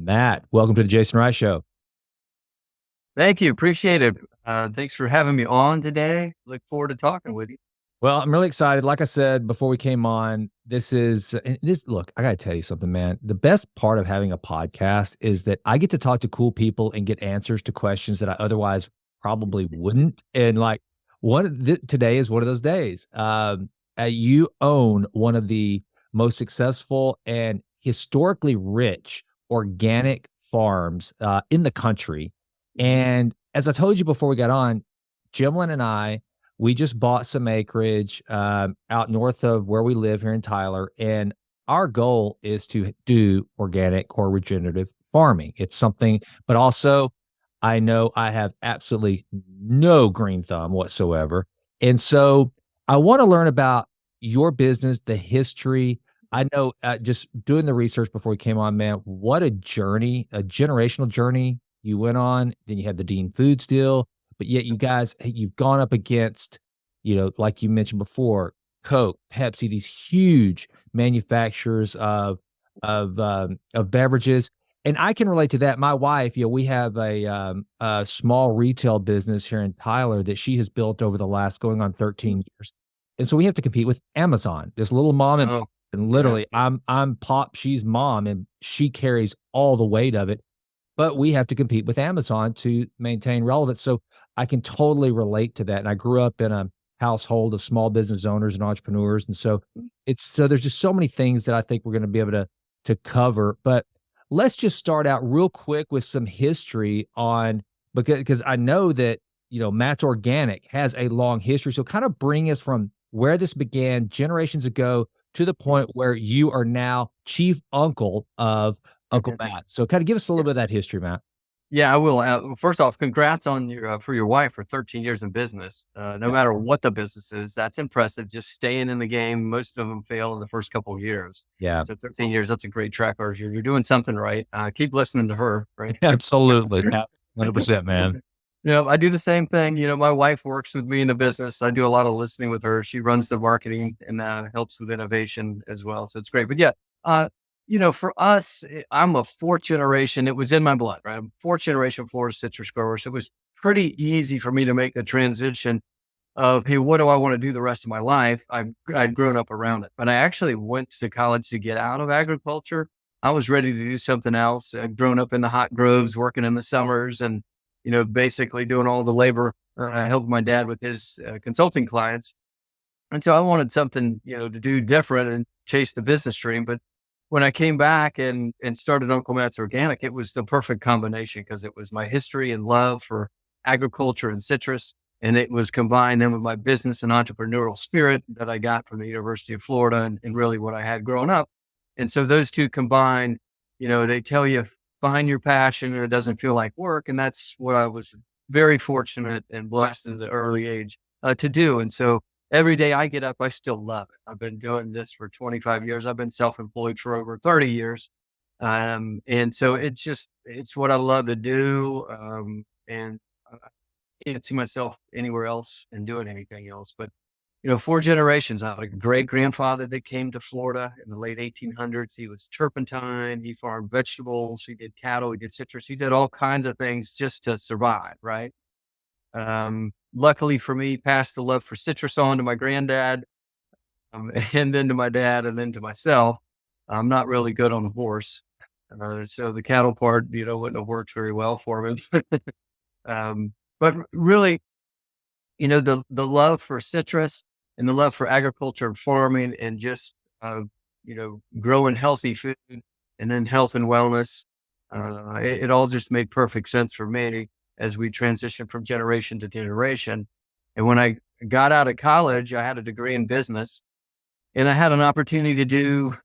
Matt, welcome to the Jason Rice Show. Thank you. Appreciate it. Thanks for having me on today. Look forward to talking with you. Well, I'm really excited. Like I said before we came on, look, I got to tell you something, man. The best part of having a podcast is that I get to talk to cool people and get answers to questions that I otherwise probably wouldn't. And like today is one of those days. You own one of the most successful and historically rich organic farms in the country. And as I told you before we got on, Jimlin and I, we just bought some acreage out north of where we live here in Tyler, and our goal is to do organic or regenerative farming. It's something, but also I know I have absolutely no green thumb whatsoever. And so I want to learn about your business, the history. I know just doing the research before we came on, man, what a journey, a generational journey you went on. Then you had the Dean Foods deal. But yet you guys, you've gone up against, like you mentioned before, Coke, Pepsi, these huge manufacturers of beverages. And I can relate to that. My wife, we have a small retail business here in Tyler that she has built over the last going on 13 years. And so we have to compete with Amazon, this little mom and pop. And literally I'm pop, she's mom, and she carries all the weight of it. But we have to compete with Amazon to maintain relevance. So I can totally relate to that. And I grew up in a household of small business owners and entrepreneurs. And so there's just so many things that I think we're going to be able to cover. But let's just start out real quick with some history on, because I know that, Matt's Organic has a long history. So kind of bring us from where this began generations ago to the point where you are now chief uncle of Uncle Matt. So kind of give us a little bit of that history, Matt. Yeah, I will. First off, congrats on for your wife for 13 years in business. No matter what the business is, that's impressive. Just staying in the game. Most of them fail in the first couple of years. Yeah. So 13 years, that's a great track record. You're doing something right. Keep listening to her, right? Absolutely. 100%, man. I do the same thing. My wife works with me in the business. I do a lot of listening with her. She runs the marketing and helps with innovation as well. So it's great. But yeah, for us, I'm a fourth generation. It was in my blood, right? I'm fourth generation Florida citrus grower. So it was pretty easy for me to make the transition of, hey, what do I want to do the rest of my life? I'd grown up around it, but I actually went to college to get out of agriculture. I was ready to do something else. I'd grown up in the hot groves, working in the summers and, basically doing all the labor. I helped my dad with his consulting clients. And so I wanted something, to do different and chase the business dream. But when I came back and started Uncle Matt's Organic, it was the perfect combination because it was my history and love for agriculture and citrus. And it was combined then with my business and entrepreneurial spirit that I got from the University of Florida and really what I had growing up. And so those two combined, they tell you, find your passion and it doesn't feel like work. And that's what I was very fortunate and blessed at the early age to do. And so every day I get up, I still love it. I've been doing this for 25 years. I've been self-employed for over 30 years. And so it's what I love to do. And I can't see myself anywhere else and doing anything else, but 4 generations. I had a great grandfather that came to Florida in the late 1800s. He was turpentine. He farmed vegetables. He did cattle. He did citrus. He did all kinds of things just to survive. Right. Luckily for me, passed the love for citrus on to my granddad, and then to my dad, and then to myself. I'm not really good on a horse. So the cattle part, wouldn't have worked very well for me. But really, the love for citrus and the love for agriculture and farming and just, growing healthy food and then health and wellness. It all just made perfect sense for me as we transitioned from generation to generation. And when I got out of college, I had a degree in business and I had an opportunity to do,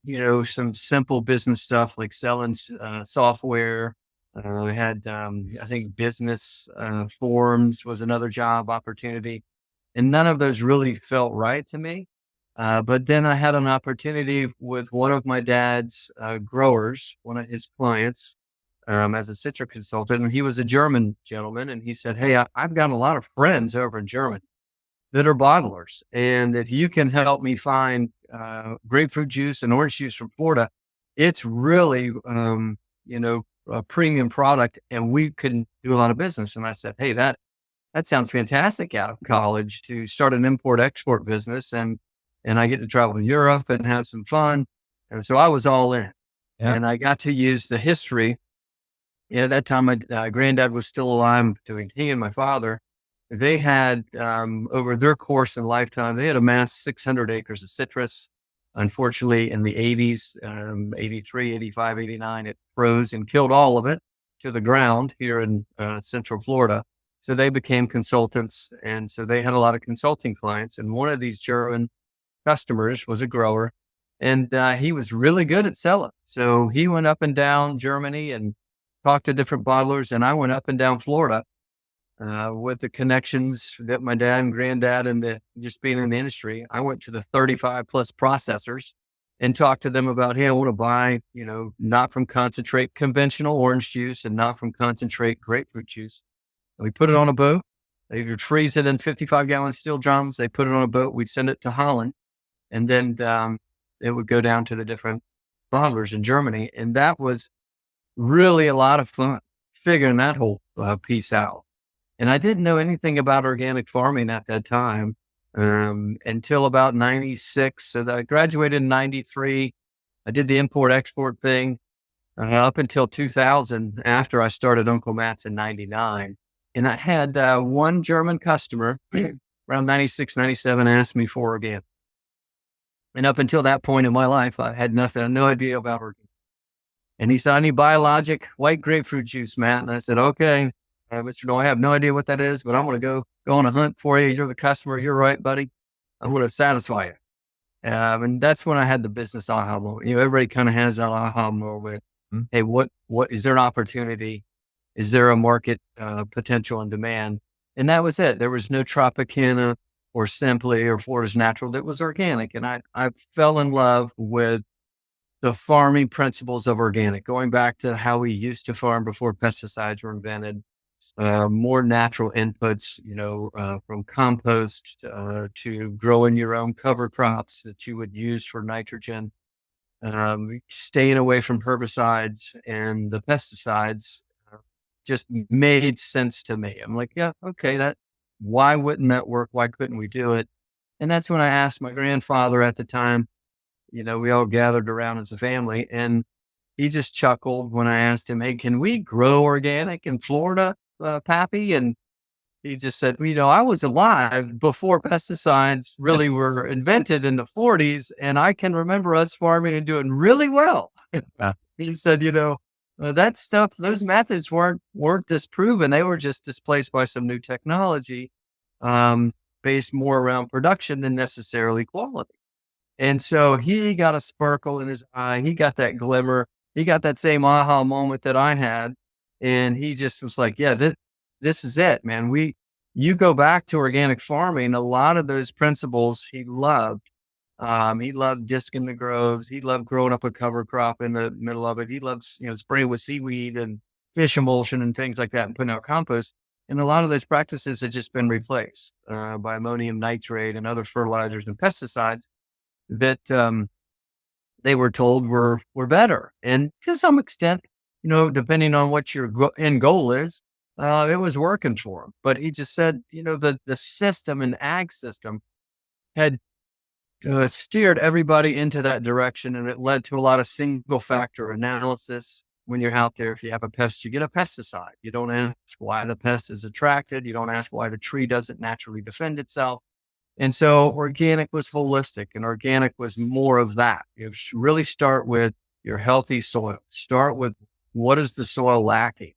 some simple business stuff like selling software. I had, I think business forms was another job opportunity. And none of those really felt right to me. But then I had an opportunity with one of my dad's growers, one of his clients, as a citrus consultant. And he was a German gentleman. And he said, hey, I've got a lot of friends over in Germany that are bottlers. And if you can help me find grapefruit juice and orange juice from Florida, it's really, premium product, and we couldn't do a lot of business. And I said, hey, that sounds fantastic out of college to start an import export business, and I get to travel to Europe and have some fun. And so I was all in, Yeah. and I got to use the history. At that time, my granddad was still alive. Doing he and my father, they had over their course and lifetime, they had amassed 600 acres of citrus. Unfortunately, in the 80s, 83, 85, 89, it froze and killed all of it to the ground here in Central Florida. So they became consultants. And so they had a lot of consulting clients. And one of these German customers was a grower, and he was really good at selling. So he went up and down Germany and talked to different bottlers. And I went up and down Florida with the connections that my dad and granddad and just being in the industry. I went to the 35 plus processors and talked to them about, hey, I want to buy, not from concentrate conventional orange juice and not from concentrate grapefruit juice. And we put it on a boat. They would freeze it in 55-gallon steel drums. They put it on a boat. We'd send it to Holland, and then it would go down to the different bottlers in Germany. And that was really a lot of fun figuring that whole piece out. And I didn't know anything about organic farming at that time until about 96. So I graduated in 93. I did the import export thing up until 2000 after I started Uncle Matt's in 99. And I had one German customer around 96, 97 asked me for organic. And up until that point in my life, I had no idea about organic. And he said, I need biologic white grapefruit juice, Matt. And I said, okay. Mr. No, I have no idea what that is, but I'm going to go on a hunt for you. You're the customer. You're right, buddy. I'm going to satisfy you. And that's when I had the business aha moment. Everybody kind of has that aha moment. Mm-hmm. Hey, what is there an opportunity? Is there a market potential and demand? And that was it. There was no Tropicana or Simply or Florida's Natural. It was organic. And I fell in love with the farming principles of organic, going back to how we used to farm before pesticides were invented. More natural inputs, from compost to growing your own cover crops that you would use for nitrogen, staying away from herbicides and the pesticides just made sense to me. I'm like, yeah, okay, why wouldn't that work? Why couldn't we do it? And that's when I asked my grandfather at the time, we all gathered around as a family, and he just chuckled when I asked him, hey, can we grow organic in Florida? Pappy, and he just said, I was alive before pesticides really were invented in the 40s, and I can remember us farming and doing really well. He said, that stuff, those methods weren't disproven; they were just displaced by some new technology, based more around production than necessarily quality. And so he got a sparkle in his eye. He got that glimmer. He got that same aha moment that I had. And he just was like, yeah, this is it, man. You go back to organic farming, a lot of those principles he loved. He loved disking the groves. He loved growing up a cover crop in the middle of it. He loves, spraying with seaweed and fish emulsion and things like that and putting out compost. And a lot of those practices have just been replaced by ammonium nitrate and other fertilizers and pesticides that they were told were better. And to some extent, depending on what your end goal is, it was working for him. But he just said, the system and ag system had steered everybody into that direction. And it led to a lot of single factor analysis. When you're out there, if you have a pest, you get a pesticide. You don't ask why the pest is attracted. You don't ask why the tree doesn't naturally defend itself. And so organic was holistic, and organic was more of that. You really start with your healthy soil. Start with what is the soil lacking,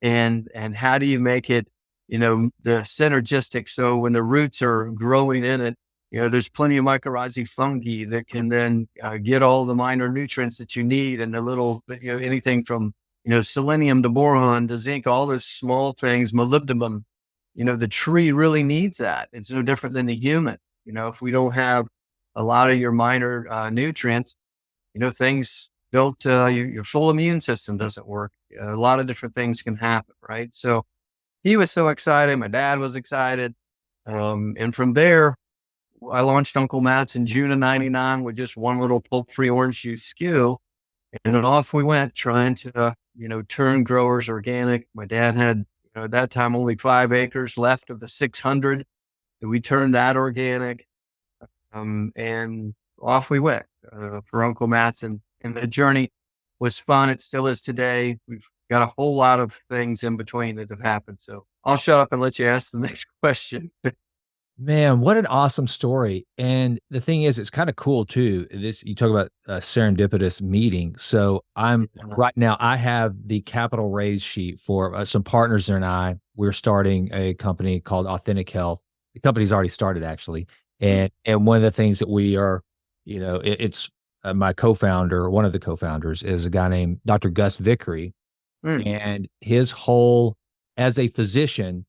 and how do you make it, the synergistic. So when the roots are growing in it, there's plenty of mycorrhizae fungi that can then get all the minor nutrients that you need, and the little, anything from, selenium to boron to zinc, all those small things, molybdenum. The tree really needs that. It's no different than the human. If we don't have a lot of your minor nutrients, things don't, your full immune system doesn't work. A lot of different things can happen, right? So he was so excited. My dad was excited. And from there, I launched Uncle Matt's in June of 99 with just one little pulp-free orange juice SKU. And then off we went trying to, turn growers organic. My dad had, at that time, only 5 acres left of the 600. So we turned that organic. And off we went for Uncle Matt's. And the journey was fun. It still is today. We've got a whole lot of things in between that have happened. So I'll shut up and let you ask the next question. Man, what an awesome story. And the thing is, it's kind of cool too. This, you talk about a serendipitous meeting. So I'm right now, I have the capital raise sheet for some partners and I. We're starting a company called Authentic Health. The company's already started actually. And one of the things that we are, it's my co-founder, one of the co-founders is a guy named Dr. Gus Vickery. Mm, And his whole, as a physician,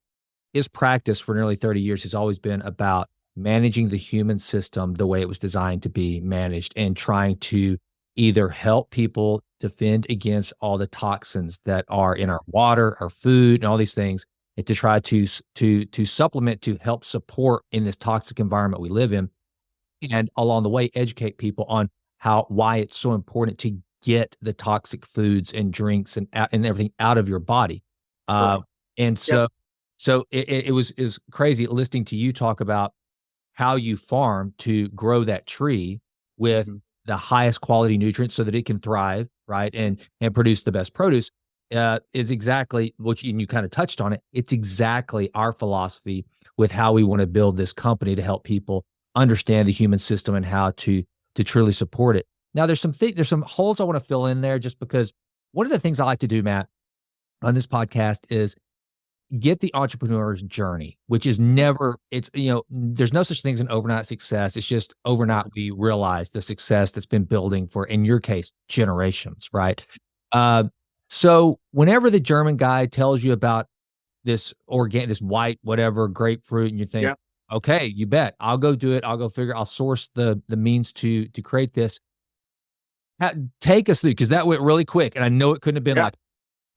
his practice for nearly 30 years has always been about managing the human system the way it was designed to be managed and trying to either help people defend against all the toxins that are in our water, our food, and all these things, and to try to supplement to help support in this toxic environment we live in, and along the way educate people on why it's so important to get the toxic foods and drinks and everything out of your body. Uh, right. and Yep. so it was crazy listening to you talk about how you farm to grow that tree with Mhm. the highest quality nutrients so that it can thrive, right, and produce the best produce, is exactly what you kinda touched on it. It's exactly our philosophy with how we wanna build this company to help people understand the human system and how to truly support it. Now there's some holes I wanna fill in there just because one of the things I like to do, Matt, on this podcast is get the entrepreneur's journey, which is never it's there's no such thing as an overnight success. It's just overnight we realize the success that's been building for, in your case, generations, right? Uh, so whenever the German guy tells you about this white whatever grapefruit, and you think, Yep. okay, you bet, I'll go do it. I'll source the means to create this. Take us through because that went really quick, and I know it couldn't have been Yep. like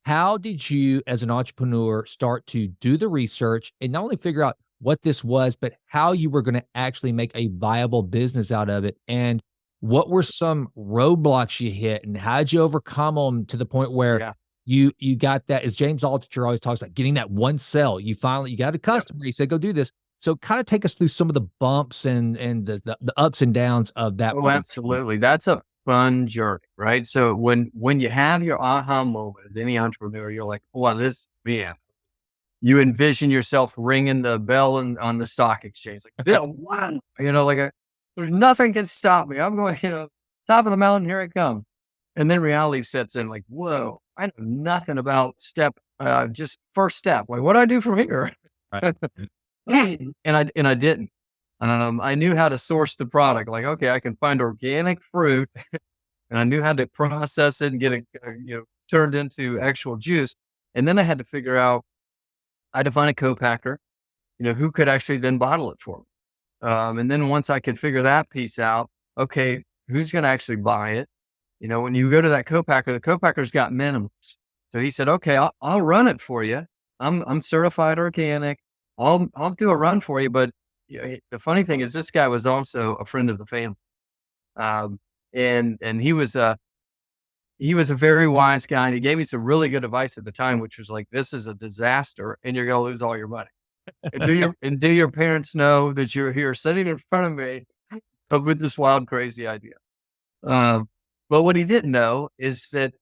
how did you, as an entrepreneur, start to do the research and not only figure out what this was, but how you were going to actually make a viable business out of it? And what were some roadblocks you hit, and how did you overcome them to the point where Yeah. you got that? As James Altucher always talks about, getting that one sale. You got a Yep. customer. He said, "Go do this." So, kind of take us through some of the bumps and the ups and downs of that Oh, part of it. absolutely. That's a fun journey, right? So when you have your aha moment as any entrepreneur, you're like, "Well, this man." You envision yourself ringing the bell on the stock exchange, like, "Yeah, wow," there's nothing can stop me. I'm going, top of the mountain, here I come. And then reality sets in, like, "Whoa, I know nothing about just first step. Like, what do I do from here?" Right. And I didn't. I knew how to source the product. Like, okay, I can find organic fruit, and I knew how to process it and get it, turned into actual juice. And then I had to figure out, I had to find a co-packer, who could actually then bottle it for me. And then once I could figure that piece out, okay, who's going to actually buy it? When you go to that co-packer, the co-packer's got minimums. So he said, okay, I'll run it for you. I'm certified organic. I'll do a run for you. But the funny thing is, this guy was also a friend of the family. Um, and he was a very wise guy. And he gave me some really good advice at the time, which was like, this is a disaster and you're going to lose all your money. And do your parents know that you're here sitting in front of me with this wild, crazy idea? Um, but what he didn't know is that,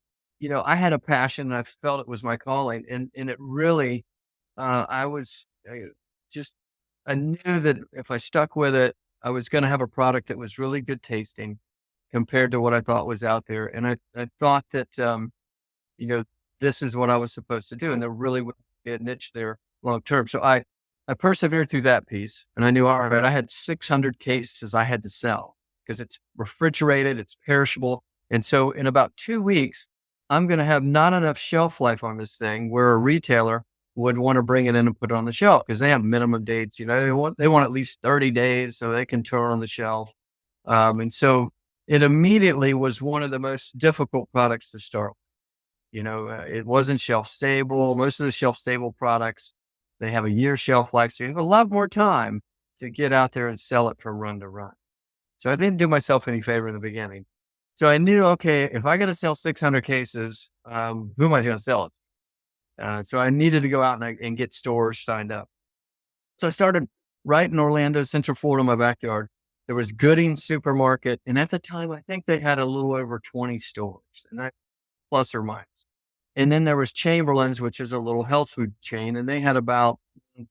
I had a passion and I felt it was my calling. And it really, I was just, I knew that if I stuck with it, I was going to have a product that was really good tasting compared to what I thought was out there. And I thought that, you know, this is what I was supposed to do. And there really would be a niche there long term. So I persevered through that piece, and I knew, all right, I had 600 cases I had to sell because it's refrigerated, it's perishable. And so in about 2 weeks, I'm going to have not enough shelf life on this thing where a retailer would want to bring it in and put it on the shelf because they have minimum dates. They want at least 30 days so they can turn on the shelf. And so it immediately was one of the most difficult products to start. It wasn't shelf stable. Most of the shelf stable products, they have a year shelf life. So you have a lot more time to get out there and sell it from run to run. So I didn't do myself any favor in the beginning. So I knew, okay, if I got to sell 600 cases, who am I going to sell it to? So I needed to go out and get stores signed up. So I started right in Orlando, Central Florida, in my backyard. There was Gooding Supermarket. And at the time, I think they had a little over 20 stores, and that plus or minus. And then there was Chamberlain's, which is a little health food chain, and they had about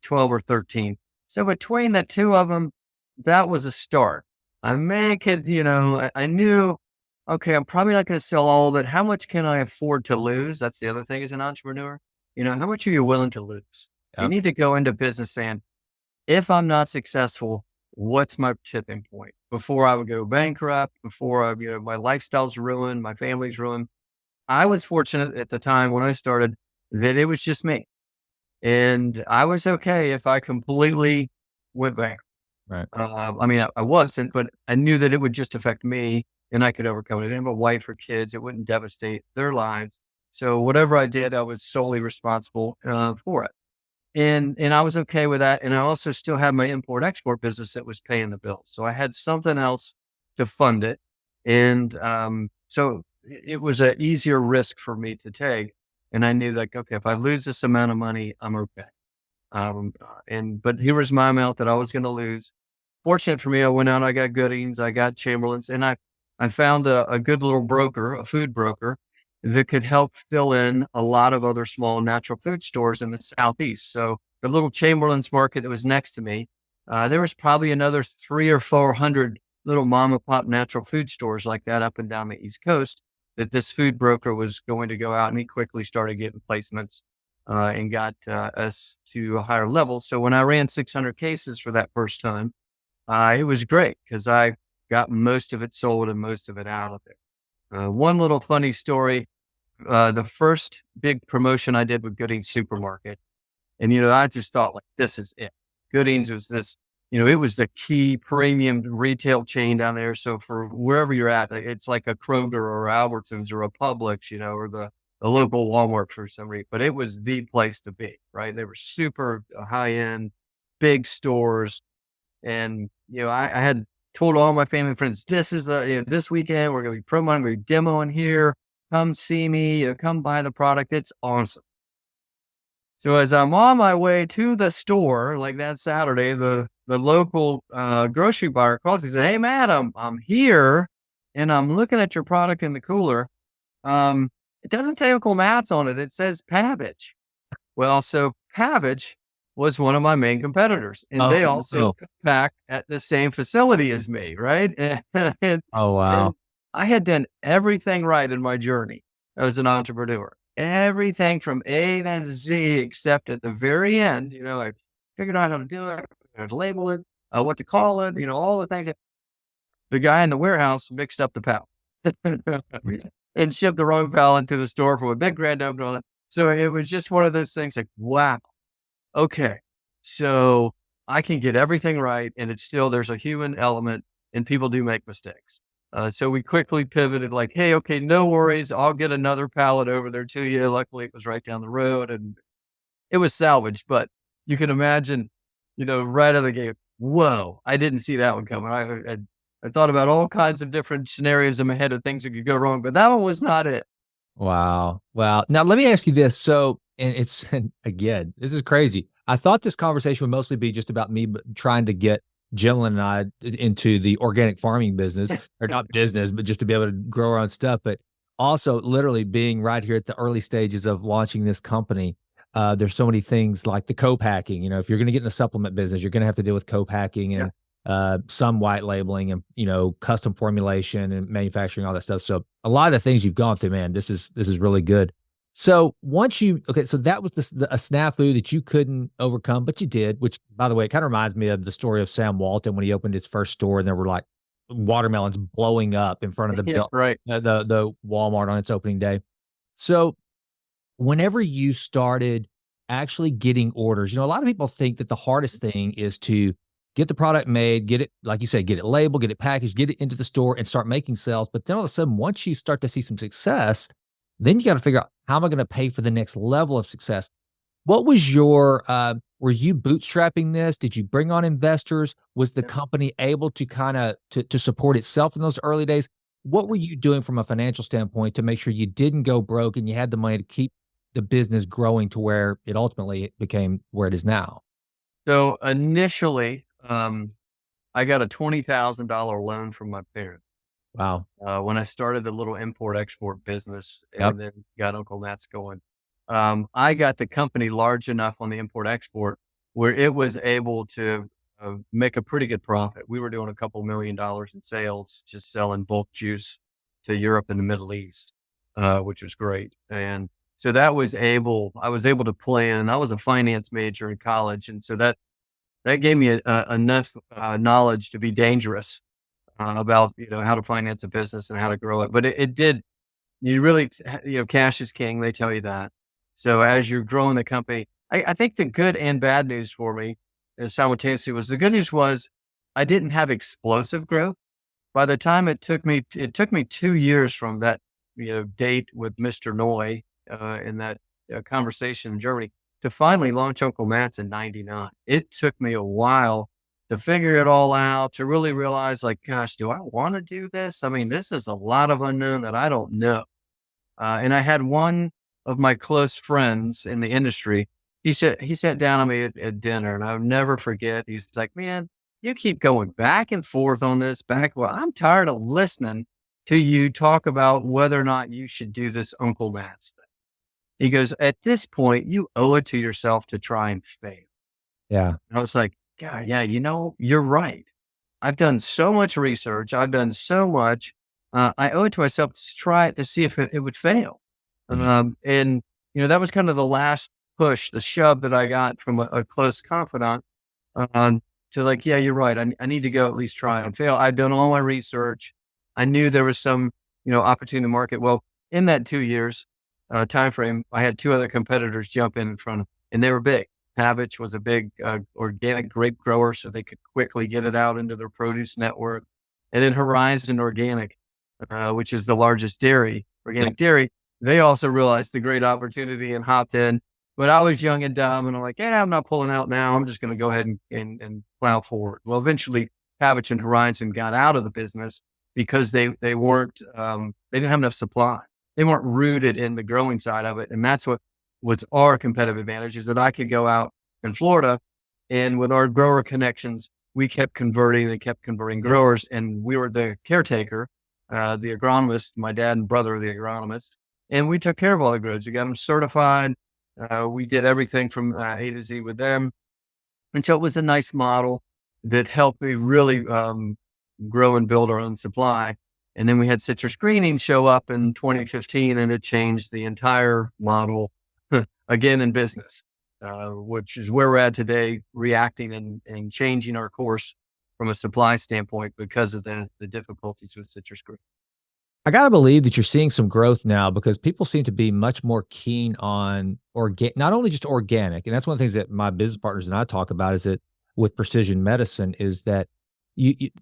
12 or 13. So between the two of them, that was a start. I make it, I knew, okay, I'm probably not going to sell all of it. How much can I afford to lose? That's the other thing as an entrepreneur. How much are you willing to lose? You Yep. need to go into business saying, if I'm not successful, what's my tipping point before I would go bankrupt, before my lifestyle's ruined, my family's ruined. I was fortunate at the time when I started that it was just me. And I was okay if I completely went bankrupt. Right. I wasn't, but I knew that it would just affect me and I could overcome it. I didn't have a wife or kids. It wouldn't devastate their lives. So whatever I did, I was solely responsible for it. And I was okay with that. And I also still had my import export business that was paying the bills. So I had something else to fund it. And so it was an easier risk for me to take. And I knew like, okay, if I lose this amount of money, I'm okay. But here was my amount that I was going to lose. Fortunate for me, I went out, I got Goodings, I got Chamberlain's, and I found a good little broker, a food broker that could help fill in a lot of other small natural food stores in the Southeast. So the little Chamberlain's market that was next to me, there was probably another 300 or 400 little mom and pop natural food stores like that up and down the East Coast that this food broker was going to go out, and he quickly started getting placements and got us to a higher level. So when I ran 600 cases for that first time, it was great because I got most of it sold and most of it out of there. One little funny story, the first big promotion I did with Gooding's Supermarket. And, I just thought like, this is it. Gooding's was this, it was the key premium retail chain down there. So for wherever you're at, it's like a Kroger or Albertsons or a Publix, or the local Walmart for some reason, but it was the place to be, right? They were super high end, big stores. And, I had told all my family and friends, this is this weekend, we're going to be promoting, we're demoing here. Come see me, come buy the product. It's awesome. So as I'm on my way to the store, like that Saturday, the local grocery buyer calls. He said, "Hey, madam, I'm here and I'm looking at your product in the cooler. It doesn't say Uncle Matt's on it. It says Pavage." Well, so Pavage was one of my main competitors, and they also pack at the same facility as me, right? Oh, wow. And I had done everything right in my journey as an entrepreneur. Everything from A to Z, except at the very end, I figured out how to do it, how to label it, what to call it, all the things. The guy in the warehouse mixed up the pallet and shipped the wrong pallet to the store from a big grand opening. So it was just one of those things like, wow, okay, so I can get everything right, and it's still, there's a human element, and people do make mistakes. So we quickly pivoted like, hey, okay, no worries. I'll get another pallet over there to you. Luckily, it was right down the road and it was salvaged. But you can imagine, right out of the gate, whoa, I didn't see that one coming. I thought about all kinds of different scenarios in my head of things that could go wrong, but that one was not it. Wow. Wow. Now, let me ask you this. So, and again, this is crazy. I thought this conversation would mostly be just about me trying to get Jimlin and I into the organic farming business, or not business, but just to be able to grow our own stuff. But also literally being right here at the early stages of launching this company. There's so many things like the co-packing. If you're going to get in the supplement business, you're going to have to deal with co-packing and some white labeling and, custom formulation and manufacturing, all that stuff. So a lot of the things you've gone through, man, this is really good. So so that was a snafu that you couldn't overcome, but you did, which, by the way, it kind of reminds me of the story of Sam Walton when he opened his first store and there were like watermelons blowing up in front of the right. the Walmart on its opening day. So whenever you started actually getting orders, a lot of people think that the hardest thing is to get the product made, get it, like you said, get it labeled, get it packaged, get it into the store and start making sales. But then all of a sudden, once you start to see some success, then you got to figure out, how am I going to pay for the next level of success? What was your, were you bootstrapping this? Did you bring on investors? Was the company able to kind of to support itself in those early days? what were you doing from a financial standpoint to make sure you didn't go broke and you had the money to keep the business growing to where it ultimately became where it is now? So initially, I got a $20,000 loan from my parents Wow. when I started the little import export business, Yep. and then got Uncle Matt's going. I got the company large enough on the import export where it was able to make a pretty good profit. We were doing a couple $1 million in sales, just selling bulk juice to Europe and the Middle East, which was great. And so I was able to plan. I was a finance major in college. And so that gave me enough knowledge to be dangerous about, how to finance a business and how to grow it. But it did, you really, cash is king. They tell you that. So as you're growing the company, I think the good and bad news for me is simultaneously was the good news was I didn't have explosive growth. By the time it took me 2 years from that, date with Mr. Noy, in that conversation in Germany to finally launch Uncle Matt's in 99. It took me a while to figure it all out, to really realize like, gosh, do I want to do this? I mean, this is a lot of unknown that I don't know. And I had one of my close friends in the industry. He sat down on me at dinner, and I'll never forget. He's like, "Man, you keep going back and forth on this. Well, I'm tired of listening to you talk about whether or not you should do this Uncle Matt's thing." He goes, "At this point, you owe it to yourself to try and fail." Yeah. And I was like, "God, yeah, you're right. I've done so much research. I've done so much. I owe it to myself to try it to see if it would fail." Mhm. And that was kind of the last push, the shove that I got from a close confidant, to like, yeah, you're right. I need to go at least try and fail. I've done all my research. I knew there was some, opportunity in the market. Well, in that 2 years time frame, I had two other competitors jump in front of, and they were big. Pavich was a big organic grape grower, so they could quickly get it out into their produce network. And then Horizon Organic, which is the largest organic dairy, they also realized the great opportunity and hopped in. But I was young and dumb, and I'm like, yeah, I'm not pulling out now. I'm just going to go ahead and plow forward. Well, eventually, Pavich and Horizon got out of the business because they weren't, they didn't have enough supply. They weren't rooted in the growing side of it. And that's what was our competitive advantage, is that I could go out in Florida, and with our grower connections, we kept converting, they kept converting growers, and we were the caretaker, the agronomist, my dad and brother, the agronomist, and we took care of all the growers. We got them certified. We did everything from A to Z with them. And so it was a nice model that helped me really grow and build our own supply. And then we had citrus greening show up in 2015, and it changed the entire model again in business, which is where we're at today, reacting and changing our course from a supply standpoint because of the difficulties with citrus green. I gotta believe that you're seeing some growth now because people seem to be much more keen on not only just organic, and that's one of the things that my business partners and I talk about is that with precision medicine is that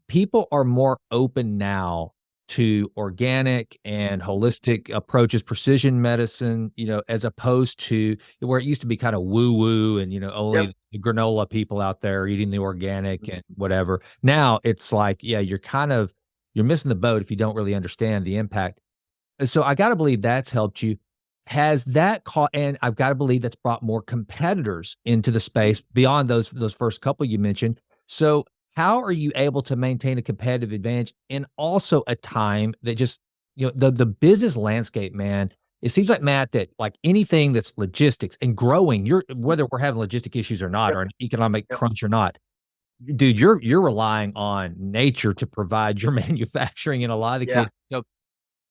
people are more open now to organic and holistic approaches, precision medicine, as opposed to where it used to be kind of woo woo and, Yep. only the granola people out there eating the organic and whatever. Now it's like, yeah, you're missing the boat if you don't really understand the impact. So I gotta believe that's helped you. Has that caught and I've gotta believe that's brought more competitors into the space beyond those first couple you mentioned. So how are you able to maintain a competitive advantage in also a time that just, the business landscape, man, it seems like, Matt, that like anything that's logistics and growing, whether we're having logistic issues or not, Yep. or an economic Yep. crunch or not, dude, you're relying on nature to provide your manufacturing in a lot of the Yeah. cases.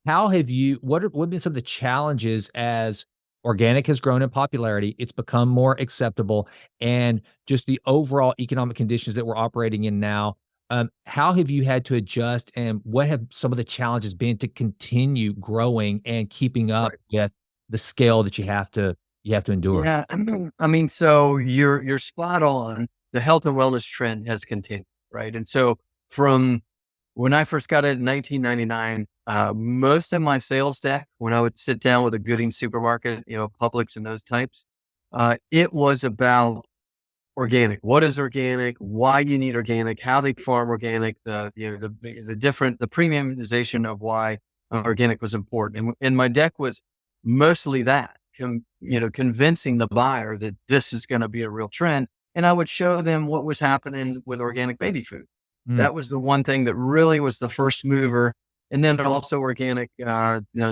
How have you what have been some of the challenges as organic has grown in popularity, it's become more acceptable, and just the overall economic conditions that we're operating in now, how have you had to adjust, and what have some of the challenges been to continue growing and keeping up Right. with the scale that you have to endure? Yeah. I mean, so you're spot on. The health and wellness trend has continued, right? And so from when I first got it in 1999, most of my sales staff, when I would sit down with a Gooding supermarket, Publix and those types, it was about organic. What is organic? Why you need organic? How they farm organic? The premiumization of why organic was important. And my deck was mostly that, convincing the buyer that this is going to be a real trend. And I would show them what was happening with organic baby food. Mm. That was the one thing that really was the first mover. And then also organic,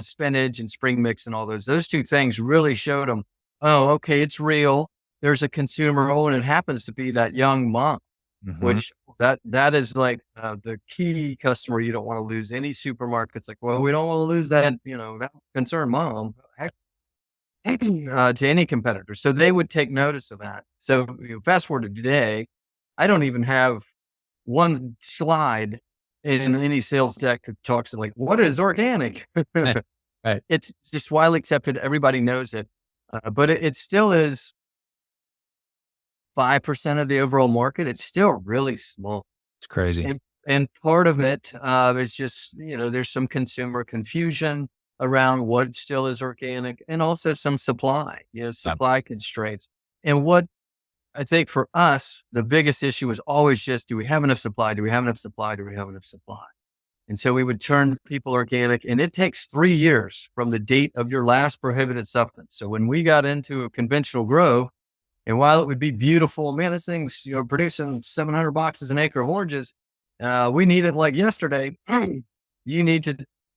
spinach and spring mix and all those two things really showed them, oh, okay, it's real. There's a consumer, and it happens to be that young mom, which that is like the key customer. You don't want to lose. Any supermarkets like, well, we don't want to lose that, that concerned mom to any competitor. So they would take notice of that. So fast forward to today, I don't even have one slide in any sales deck that talks like, what is organic? Right. It's just widely accepted. Everybody knows it, but it still is 5% of the overall market. It's still really small. It's crazy. And part of it is just, there's some consumer confusion around what still is organic, and also some supply, supply constraints. And what I think for us, the biggest issue was always just, do we have enough supply? Do we have enough supply? Do we have enough supply? And so we would turn people organic, and it takes 3 years from the date of your last prohibited substance. So when we got into a conventional grow, and while it would be beautiful, man, this thing's, producing 700 boxes an acre of oranges. We need it like yesterday. You need to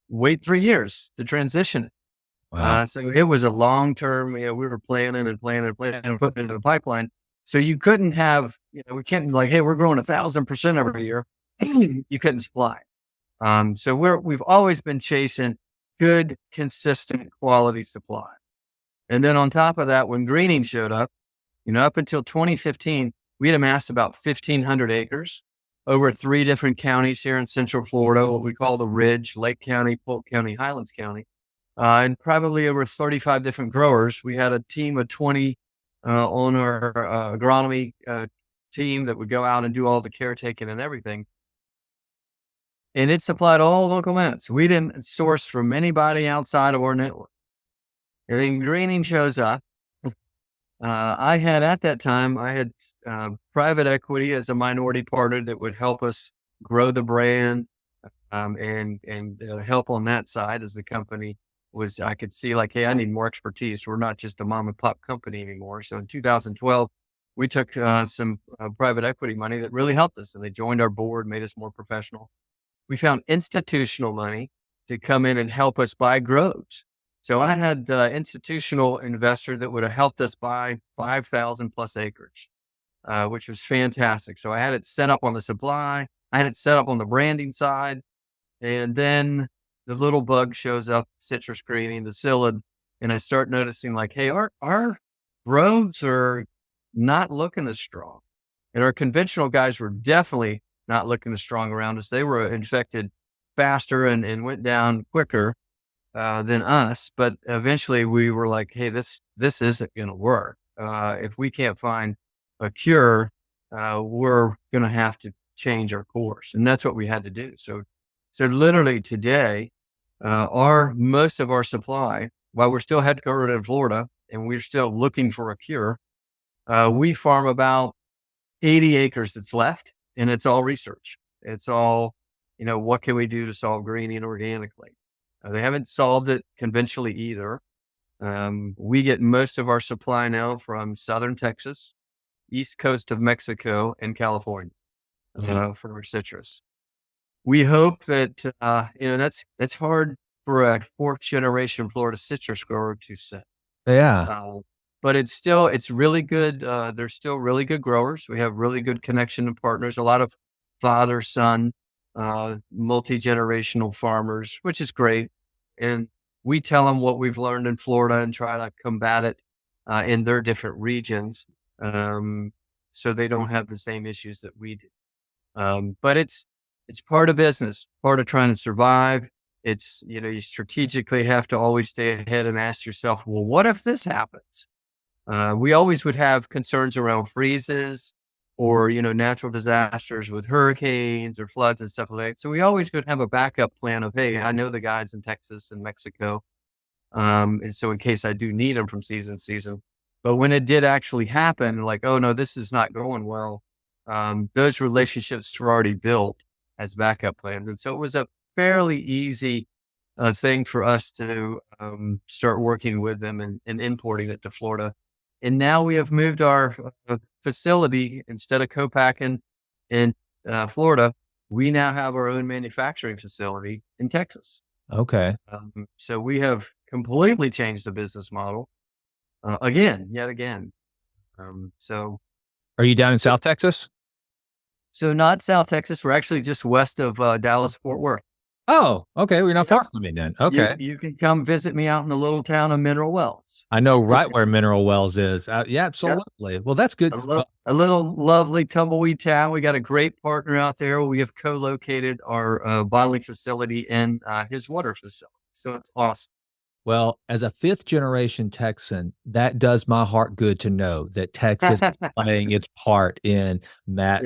wait 3 years to transition it. Wow. So it was a long-term, we were planning and putting it into the pipeline. So you couldn't have, we can't like, hey, we're growing 1,000% every year. You couldn't supply. So we've always been chasing good, consistent quality supply. And then on top of that, when greening showed up, up until 2015, we had amassed about 1,500 acres over 3 different counties here in Central Florida, what we call the Ridge, Lake County, Polk County, Highlands County, and probably over 35 different growers. We had a team of 20 on our agronomy team that would go out and do all the caretaking and everything. And it supplied all local mats. We didn't source from anybody outside of our network. And then greening shows up. I had private equity as a minority partner that would help us grow the brand and help on that side as the company was, I could see like, hey, I need more expertise. We're not just a mom and pop company anymore. So in 2012, we took some private equity money that really helped us, and they joined our board, made us more professional. We found institutional money to come in and help us buy grows. So I had institutional investor that would have helped us buy 5,000 plus acres, which was fantastic. So I had it set up on the supply. I had it set up on the branding side. And then the little bug shows up, citrus greening, the psyllid. And I start noticing like, hey, our groves are not looking as strong. And our conventional guys were definitely not looking as strong around us. They were infected faster and went down quicker than us. But eventually we were like, hey, this isn't going to work. If we can't find a cure, we're going to have to change our course. And that's what we had to do. So literally today, most of our supply, while we're still headquartered in Florida and we're still looking for a cure, we farm about 80 acres that's left, and it's all research. It's all, what can we do to solve greening organically? They haven't solved it conventionally either. We get most of our supply now from southern Texas, east coast of Mexico, and California for our citrus. We hope that, that's hard for a 4th generation Florida citrus grower to say. Yeah. But it's really good. They're still really good growers. We have really good connection and partners, a lot of father, son, multi-generational farmers, which is great. And we tell them what we've learned in Florida and try to combat it in their different regions, so they don't have the same issues that we do. But it's part of business, part of trying to survive. It's, you strategically have to always stay ahead and ask yourself, well, what if this happens? We always would have concerns around freezes or, natural disasters with hurricanes or floods and stuff like that. So we always would have a backup plan of, hey, I know the guys in Texas and Mexico. And so in case I do need them from season to season, But when it did actually happen, like, oh no, this is not going well. Those relationships were already built as backup plans. And so it was a fairly easy thing for us to start working with them and importing it to Florida. And now we have moved our facility, instead of co-packing in Florida, we now have our own manufacturing facility in Texas. Okay. So we have completely changed the business model yet again. So, Are you down in South Texas? so not South Texas. We're actually just west of Dallas, Fort Worth. Oh, okay. We're not Yep. far from me then. You Okay. you can come visit me out in the little town of Mineral Wells. I know right where Mineral Wells is. Yeah, Yep. absolutely. Well, that's good. Well, A little lovely tumbleweed town. We got a great partner out there. We have co-located our bottling facility and his water facility. So it's awesome. well, as a fifth generation Texan, that does my heart good to know that Texas is playing its part in Yeah.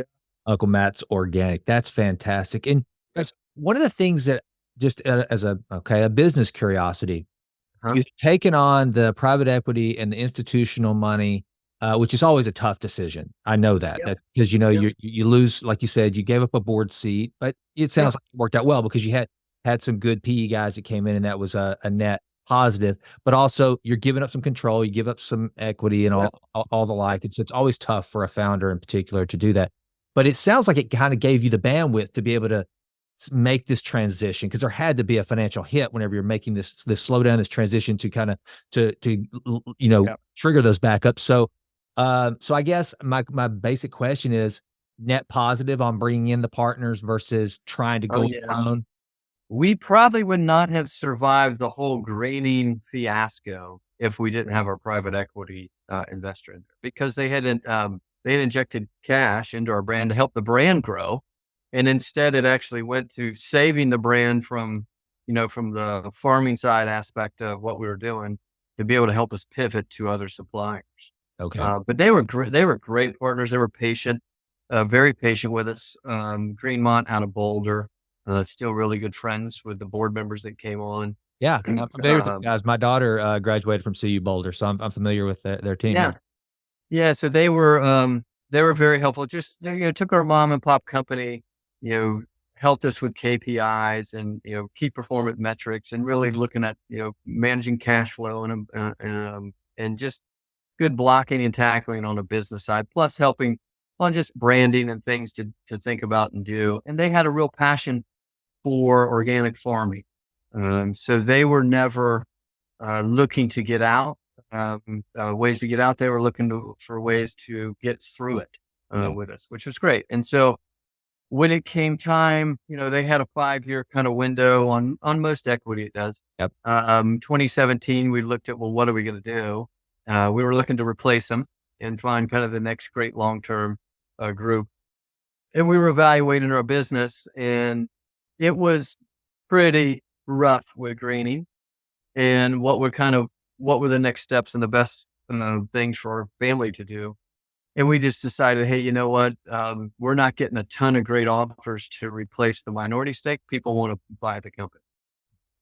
Uncle Matt's organic. That's fantastic. And that's one of the things that just as a business curiosity, Huh? you've taken on the private equity and the institutional money, which is always a tough decision. I know that Yep. because you know Yep. you lose, like you said, you gave up a board seat, but it Yep. sounds like it worked out well because you had some good PE guys that came in, and that was a net positive. But also, you're giving up some control, you give up some equity, and Yep. all the like. It's always tough for a founder in particular to do that. But it sounds like it kind of gave you the bandwidth to be able to make this transition, because there had to be a financial hit whenever you're making this slowdown, this transition to kind of Yep. trigger those backups. So I guess my basic question is net positive on bringing in the partners versus trying to Oh go yeah. alone. We probably would not have survived the whole grading fiasco if we didn't have our private equity investor in there, because they had injected cash into our brand to help the brand grow, and instead it actually went to saving the brand from from the farming side aspect of what we were doing to be able to help us pivot to other suppliers. Okay. But they were great. They were great partners. They were patient, very patient with us. Greenmont out of Boulder, still really good friends with the board members that came on. Yeah, I'm familiar with the Um, guys. My daughter graduated from CU Boulder, so I'm familiar with their team. yeah, Yeah. yeah. So they were very helpful. Just took our mom and pop company, helped us with KPIs and key performance metrics, and really looking at managing cash flow and just good blocking and tackling on the business side, plus helping on just branding and things to think about and do. And they had a real passion for organic farming. So they were never looking to get out, ways to get out. They were looking for ways to get through it Yeah. with us, which was great. And so when it came time, they had a 5-year kind of window on most equity. It does. Yep. 2017, we looked at, well, what are we going to do? We were looking to replace them and find kind of the next great long-term group. And we were evaluating our business, and it was pretty rough with greening and what were the next steps and the best things for our family to do. And we just decided, hey, you know what? We're not getting a ton of great offers to replace the minority stake. People want to buy the company.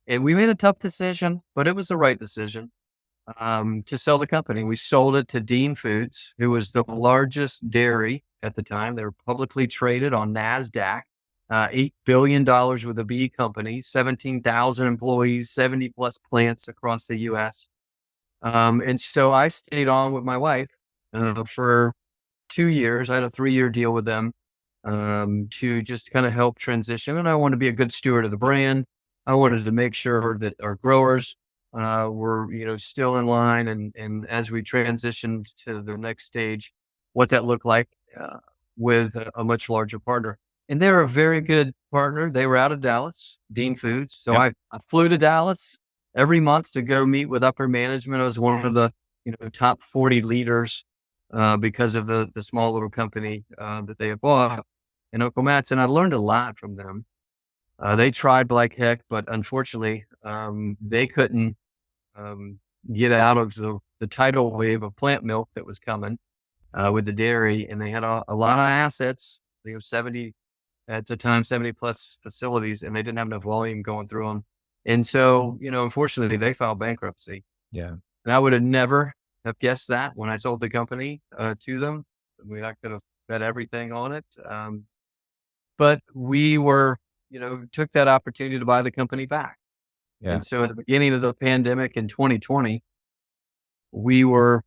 And we made a tough decision, but it was the right decision to sell the company. We sold it to Dean Foods, who was the largest dairy at the time. They were publicly traded on NASDAQ, $8 billion with a B company, 17,000 employees, 70 plus plants across the US. And so I stayed on with my wife for 2 years. I had a 3-year deal with them to just kind of help transition. And I wanted to be a good steward of the brand. I wanted to make sure that our growers were, still in line. And as we transitioned to the next stage, what that looked like with a much larger partner. And they're a very good partner. They were out of Dallas, Dean Foods. So Yep. I flew to Dallas every month to go meet with upper management. I was one of the top 40 leaders because of the small little company that they had bought in Uncle Matt's, and I learned a lot from them. They tried like heck, but unfortunately, they couldn't get out of the tidal wave of plant milk that was coming with the dairy, and they had a lot of assets. 70 at the time, 70 plus facilities, and they didn't have enough volume going through them. And so, unfortunately, they filed bankruptcy. Yeah. And I would have never have guessed that when I sold the company to them. I could have bet everything on it. But we were, took that opportunity to buy the company back. Yeah. And so at the beginning of the pandemic in 2020, we were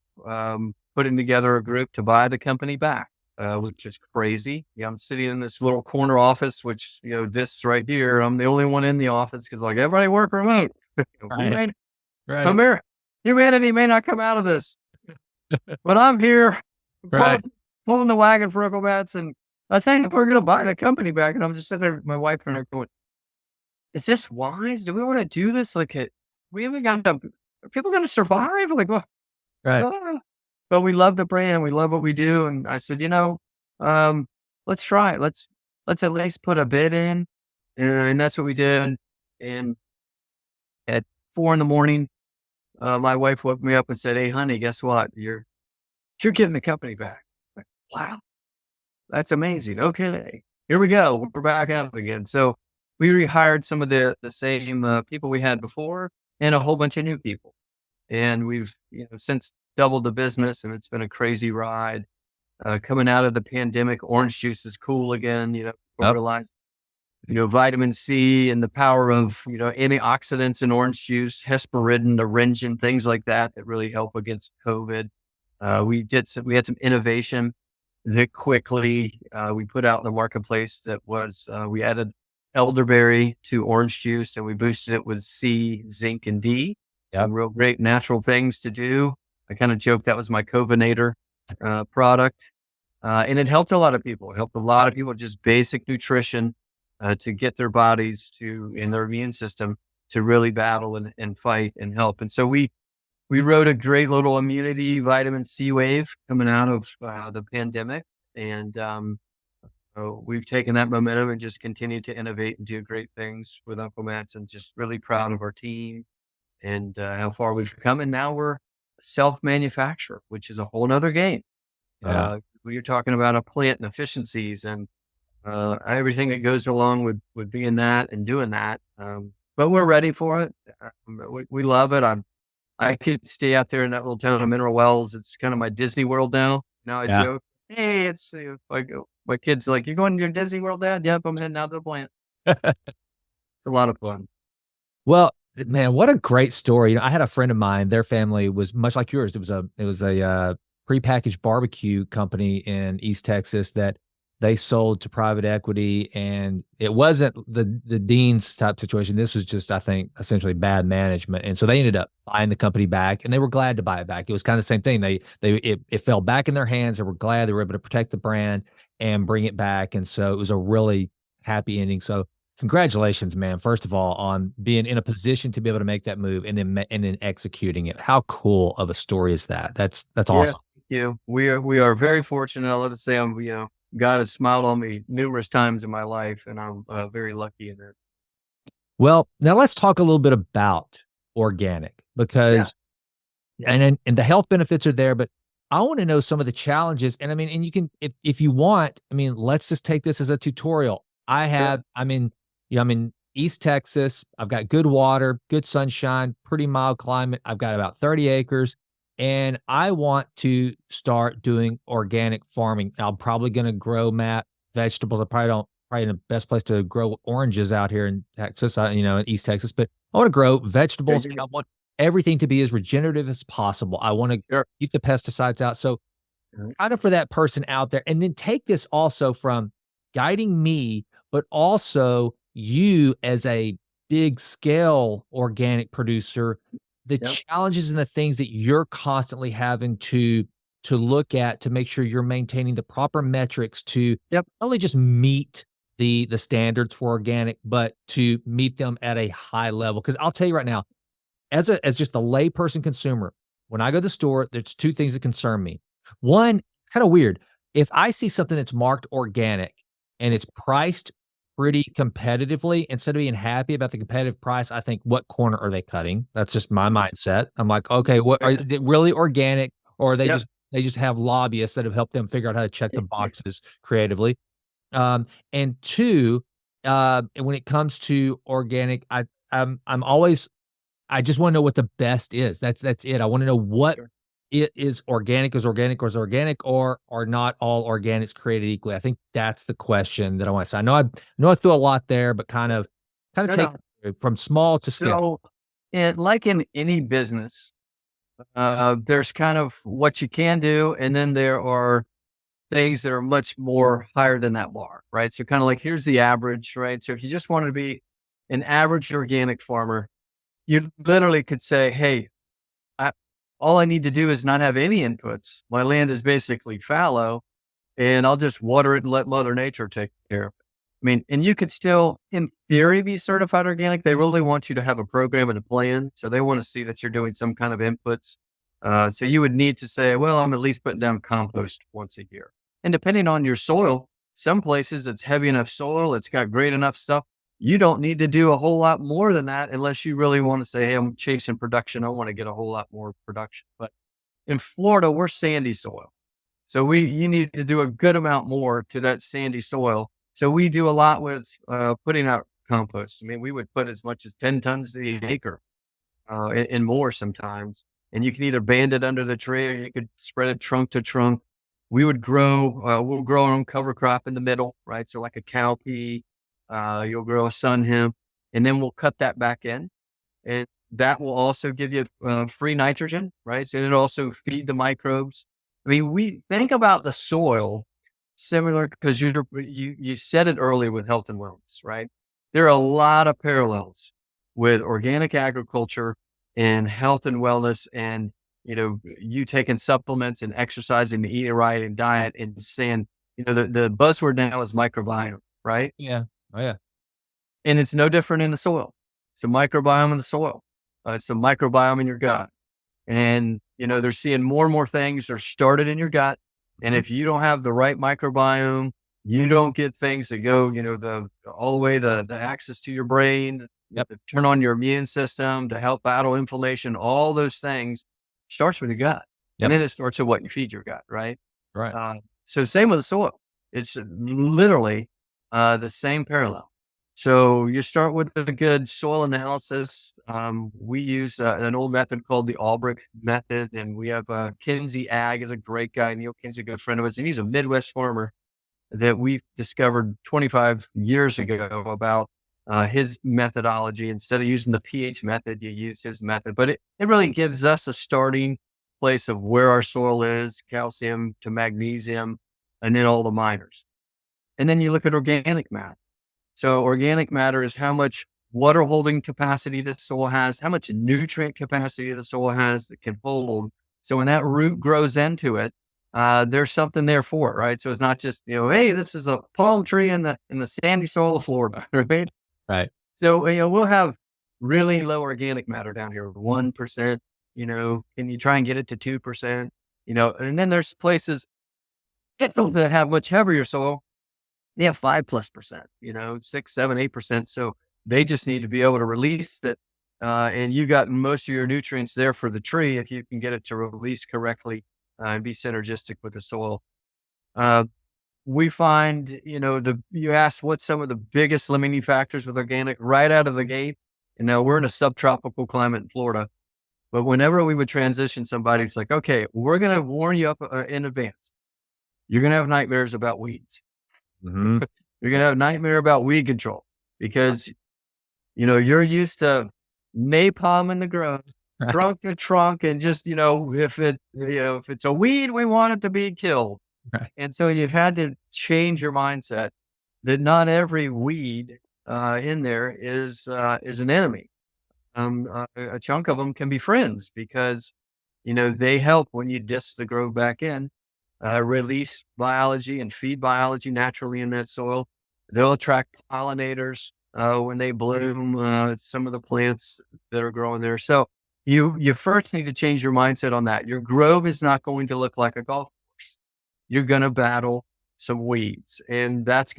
putting together a group to buy the company back, which is crazy. Yeah, I'm sitting in this little corner office, which, this right here, I'm the only one in the office because like everybody work remote. You Right. may Right. come here. Humanity may not come out of this, but I'm here Right. pulling, pulling the wagon for Uncle Matt's. And I think we're going to buy the company back. And I'm just sitting there with my wife and I going, is this wise? Do we want to do this? Like, we haven't got to, are people going to survive? Like, well, Right. but we love the brand. We love what we do. And I said, let's try it. Let's at least put a bid in. And that's what we did. And at 4 a.m, my wife woke me up and said, "Hey, honey, guess what? You're getting the company back." Like, wow, that's amazing. Okay, here we go. We're back at it again. So we rehired some of the same people we had before, and a whole bunch of new people. And we've since doubled the business, and it's been a crazy ride. Coming out of the pandemic, orange juice is cool again. People Yep. realize vitamin C and the power of, antioxidants in orange juice, hesperidin, oringin, things like that that really help against COVID. We had some innovation that quickly we put out in the marketplace that was, we added elderberry to orange juice and we boosted it with C, zinc, and D. Yep. Some real great natural things to do. I kind of joked that was my Covinator product. And it helped a lot of people. It helped a lot of people, just basic nutrition to get their bodies in their immune system to really battle and fight and help. And so we rode a great little immunity vitamin C wave coming out of the pandemic. And we've taken that momentum and just continued to innovate and do great things with Uncle Matt's, and just really proud of our team and how far we've come. And now we're self-manufacturer, which is a whole nother game. Yeah. We are talking about a plant and efficiencies and everything that goes along with being that and doing that. But we're ready for it. We love it. I could stay out there in that little town of Mineral Wells. It's kind of my Disney World now. Now I Yeah. joke, hey, it's like my kid's like, "You going to your Disney World, Dad?" "Yep, I'm heading out to the plant." It's a lot of fun. Well, man, what a great story. I had a friend of mine, their family was much like yours. It was a prepackaged barbecue company in East Texas that they sold to private equity, and it wasn't the Dean's type situation. This was just, I think, essentially bad management. And so they ended up buying the company back, and they were glad to buy it back. It was kind of the same thing. It fell back in their hands. They were glad they were able to protect the brand and bring it back. And so it was a really happy ending. So congratulations, man, first of all, on being in a position to be able to make that move and then executing it. How cool of a story is that? That's Yeah, awesome. we are very fortunate. I love to say God has smiled on me numerous times in my life, and I'm very lucky in that. Well, now let's talk a little bit about organic, Yeah, because and the health benefits are there, but I want to know some of the challenges. And I mean, and you can, if you want, I mean, let's just take this as a tutorial. sure. I'm in East Texas. I've got good water, good sunshine, pretty mild climate. I've got about 30 acres, and I want to start doing organic farming. I'm probably going to grow, Matt, vegetables. I probably don't, probably the best place to grow oranges out here in Texas, in East Texas, but I want to grow There vegetables, you and go. I want everything to be as regenerative as possible. I want to Sure. keep the pesticides out. So Mhm. kind of for that person out there, and then take this also from guiding me, but also you as a big scale organic producer, the Yep. challenges and the things that you're constantly having to look at to make sure you're maintaining the proper metrics to Yep. not only just meet the standards for organic, but to meet them at a high level. Because I'll tell you right now, as just a layperson consumer, when I go to the store, there's two things that concern me. One, kind of weird. If I see something that's marked organic and it's priced pretty competitively, instead of being happy about the competitive price, I think, what corner are they cutting? That's just my mindset. I'm like, okay, what are they really organic, or are Yep. they just have lobbyists that have helped them figure out how to check the boxes creatively? And two, and when it comes to organic, I'm always, I just wanna know what the best is. That's it. I wanna know what Sure. it is organic, or are not all organics created equally? I think that's the question that I want to say. I know I threw a lot there, but kind of No, take no. it from small to scale. So, like in any business, there's kind of what you can do, and then there are things that are much more higher than that bar, right? So kind of like, here's the average, right? So if you just wanted to be an average organic farmer, you literally could say, hey, I, all I need to do is not have any inputs. My land is basically fallow, and I'll just water it and let Mother Nature take care of it. I mean, and you could still, in theory, be certified organic. They really want you to have a program and a plan. So they want to see that you're doing some kind of inputs. So you would need to say, well, I'm at least putting down compost once a year. And depending on your soil, some places it's heavy enough soil, it's got great enough stuff. You don't need to do a whole lot more than that unless you really want to say, hey, I'm chasing production. I want to get a whole lot more production. But in Florida, we're sandy soil. So you need to do a good amount more to that sandy soil. So we do a lot with putting out compost. I mean, we would put as much as 10 tons an acre and more sometimes. And you can either band it under the tree or you could spread it trunk to trunk. We would we'll grow our own cover crop in the middle, right? So like a cowpea, you'll grow a sun hemp, and then we'll cut that back in. And that will also give you free nitrogen, right? So it'll also feed the microbes. I mean, we think about the soil similar because you said it earlier with health and wellness, right? There are a lot of parallels with organic agriculture and health and wellness, and you taking supplements and exercising to eat a right and diet, and saying, the buzzword now is microbiome, right? Yeah. Oh yeah. And it's no different in the soil. It's a microbiome in the soil. It's a microbiome in your gut. And, they're seeing more and more things are started in your gut. And if you don't have the right microbiome, you don't get things that go, all the way the access to your brain, Yep. to turn on your immune system, to help battle inflammation, all those things starts with your gut. Yep. And then it starts with what you feed your gut, right? Right. So same with the soil. It's literally the same parallel. So you start with a good soil analysis. We use an old method called the Albrecht method, and we have Kinsey Ag is a great guy. Neil Kinsey, a good friend of us, and he's a Midwest farmer that we discovered 25 years ago about his methodology. Instead of using the pH method, you use his method, but it really gives us a starting place of where our soil is, calcium to magnesium, and then all the minors. And then you look at organic matter. So organic matter is how much water holding capacity the soil has, how much nutrient capacity the soil has that can hold. So when that root grows into it, there's something there for it, right? So it's not just, hey, this is a palm tree in the sandy soil of Florida, right? Right. So, we'll have really low organic matter down here, 1%, can you try and get it to 2%, and then there's places that have much heavier soil. They have 5+%, 6, 7, 8%. So they just need to be able to release it. And you got most of your nutrients there for the tree if you can get it to release correctly and be synergistic with the soil. We find, you asked what's some of the biggest limiting factors with organic right out of the gate. And now we're in a subtropical climate in Florida. But whenever we would transition somebody, it's like, okay, we're going to warn you up in advance. You're going to have nightmares about weeds. Mm-hmm. You're going to have nightmare about weed control because, you're used to napalm in the ground, trunk to trunk. And just, if it's a weed, we want it to be killed. Right. And so you've had to change your mindset that not every weed in there is an enemy. A chunk of them can be friends because, they help when you disc the growth back in. Release biology and feed biology naturally in that soil. They'll attract pollinators when they bloom, some of the plants that are growing there. So you first need to change your mindset on that. Your grove is not going to look like a golf course. You're going to battle some weeds, and that's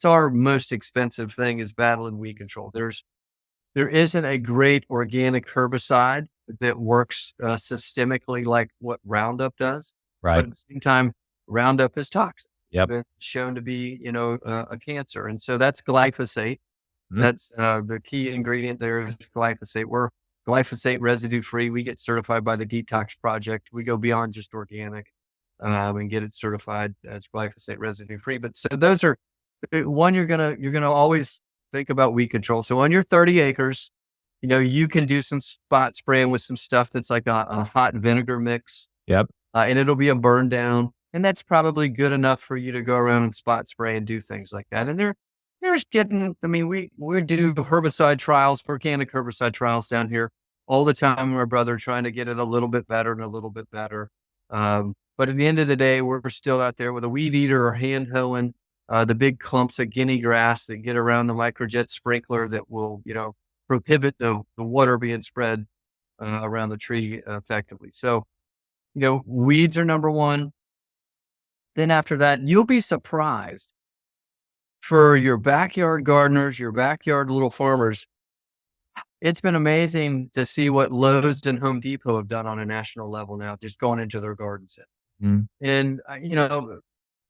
our most expensive thing is battling weed control. There isn't a great organic herbicide that works systemically like what Roundup does. Right. But at the same time, Roundup is toxic. Yep. It's been shown to be, a cancer. And so that's glyphosate. Mhm. That's the key ingredient there is glyphosate. We're glyphosate residue free. We get certified by the Detox Project. We go beyond just organic and get it certified as glyphosate residue free. But so those are one, you're gonna always think about weed control. So on your 30 acres, you can do some spot spraying with some stuff that's like a hot vinegar mix. Yep. And it'll be a burn down. And that's probably good enough for you to go around and spot spray and do things like that. And there's we do herbicide trials, organic herbicide trials down here all the time. My brother trying to get it a little bit better and a little bit better. But at the end of the day, we're still out there with a weed eater or hand hoeing the big clumps of guinea grass that get around the microjet sprinkler that will, prohibit the water being spread around the tree effectively. So, weeds are number one. Then after that, you'll be surprised for your backyard gardeners, your backyard little farmers. It's been amazing to see what Lowe's and Home Depot have done on a national level now, just going into their garden center. Mm. And,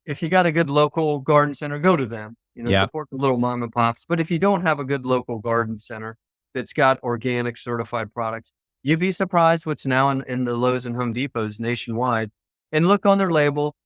if you got a good local garden center, go to them, support the little mom and pops. But if you don't have a good local garden center that's got organic certified products, you'd be surprised what's now in the Lowe's and Home Depots nationwide. And look on their label.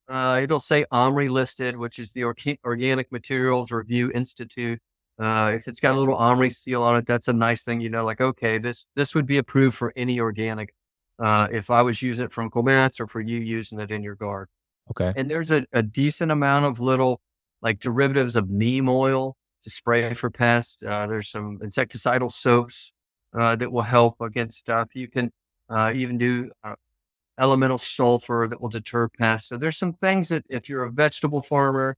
It'll say OMRI listed, which is the Organic Materials Review Institute. If it's got a little OMRI seal on it, that's a nice thing, like, okay, this would be approved for any organic, if I was using it from Clements or for you using it in your garden. Okay. And there's a decent amount of little like derivatives of neem oil to spray for pests. There's some insecticidal soaps, that will help against stuff. You can, even do, elemental sulfur that will deter pests. So there's some things that if you're a vegetable farmer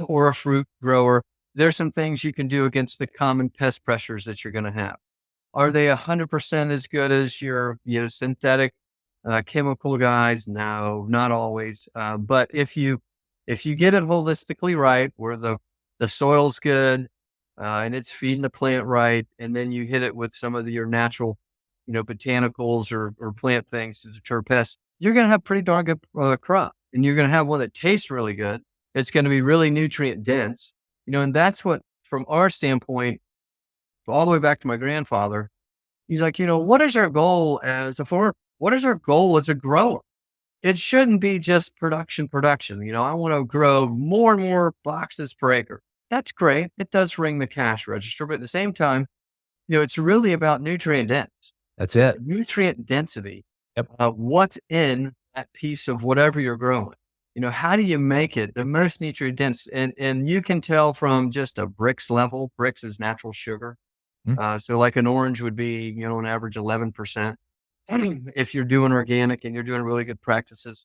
or a fruit grower, there's some things you can do against the common pest pressures that you're going to have. Are they 100% as good as your, synthetic, chemical guys? No, not always. But if you get it holistically right, where the soil's good, and it's feeding the plant right, and then you hit it with some of your natural, botanicals or plant things to deter pests, you're going to have pretty darn good crop. And you're going to have one that tastes really good. It's going to be really nutrient dense, and that's what, from our standpoint, all the way back to my grandfather, he's like, what is our goal as a farmer? What is our goal as a grower? It shouldn't be just production. I want to grow more and more boxes per acre. That's great. It does ring the cash register, but at the same time, it's really about nutrient dense. That's it. Nutrient density. Yep. What's in that piece of whatever you're growing? How do you make it the most nutrient dense? And you can tell from just a Brix level. Brix is natural sugar. So like an orange would be, on average 11%. If you're doing organic and you're doing really good practices,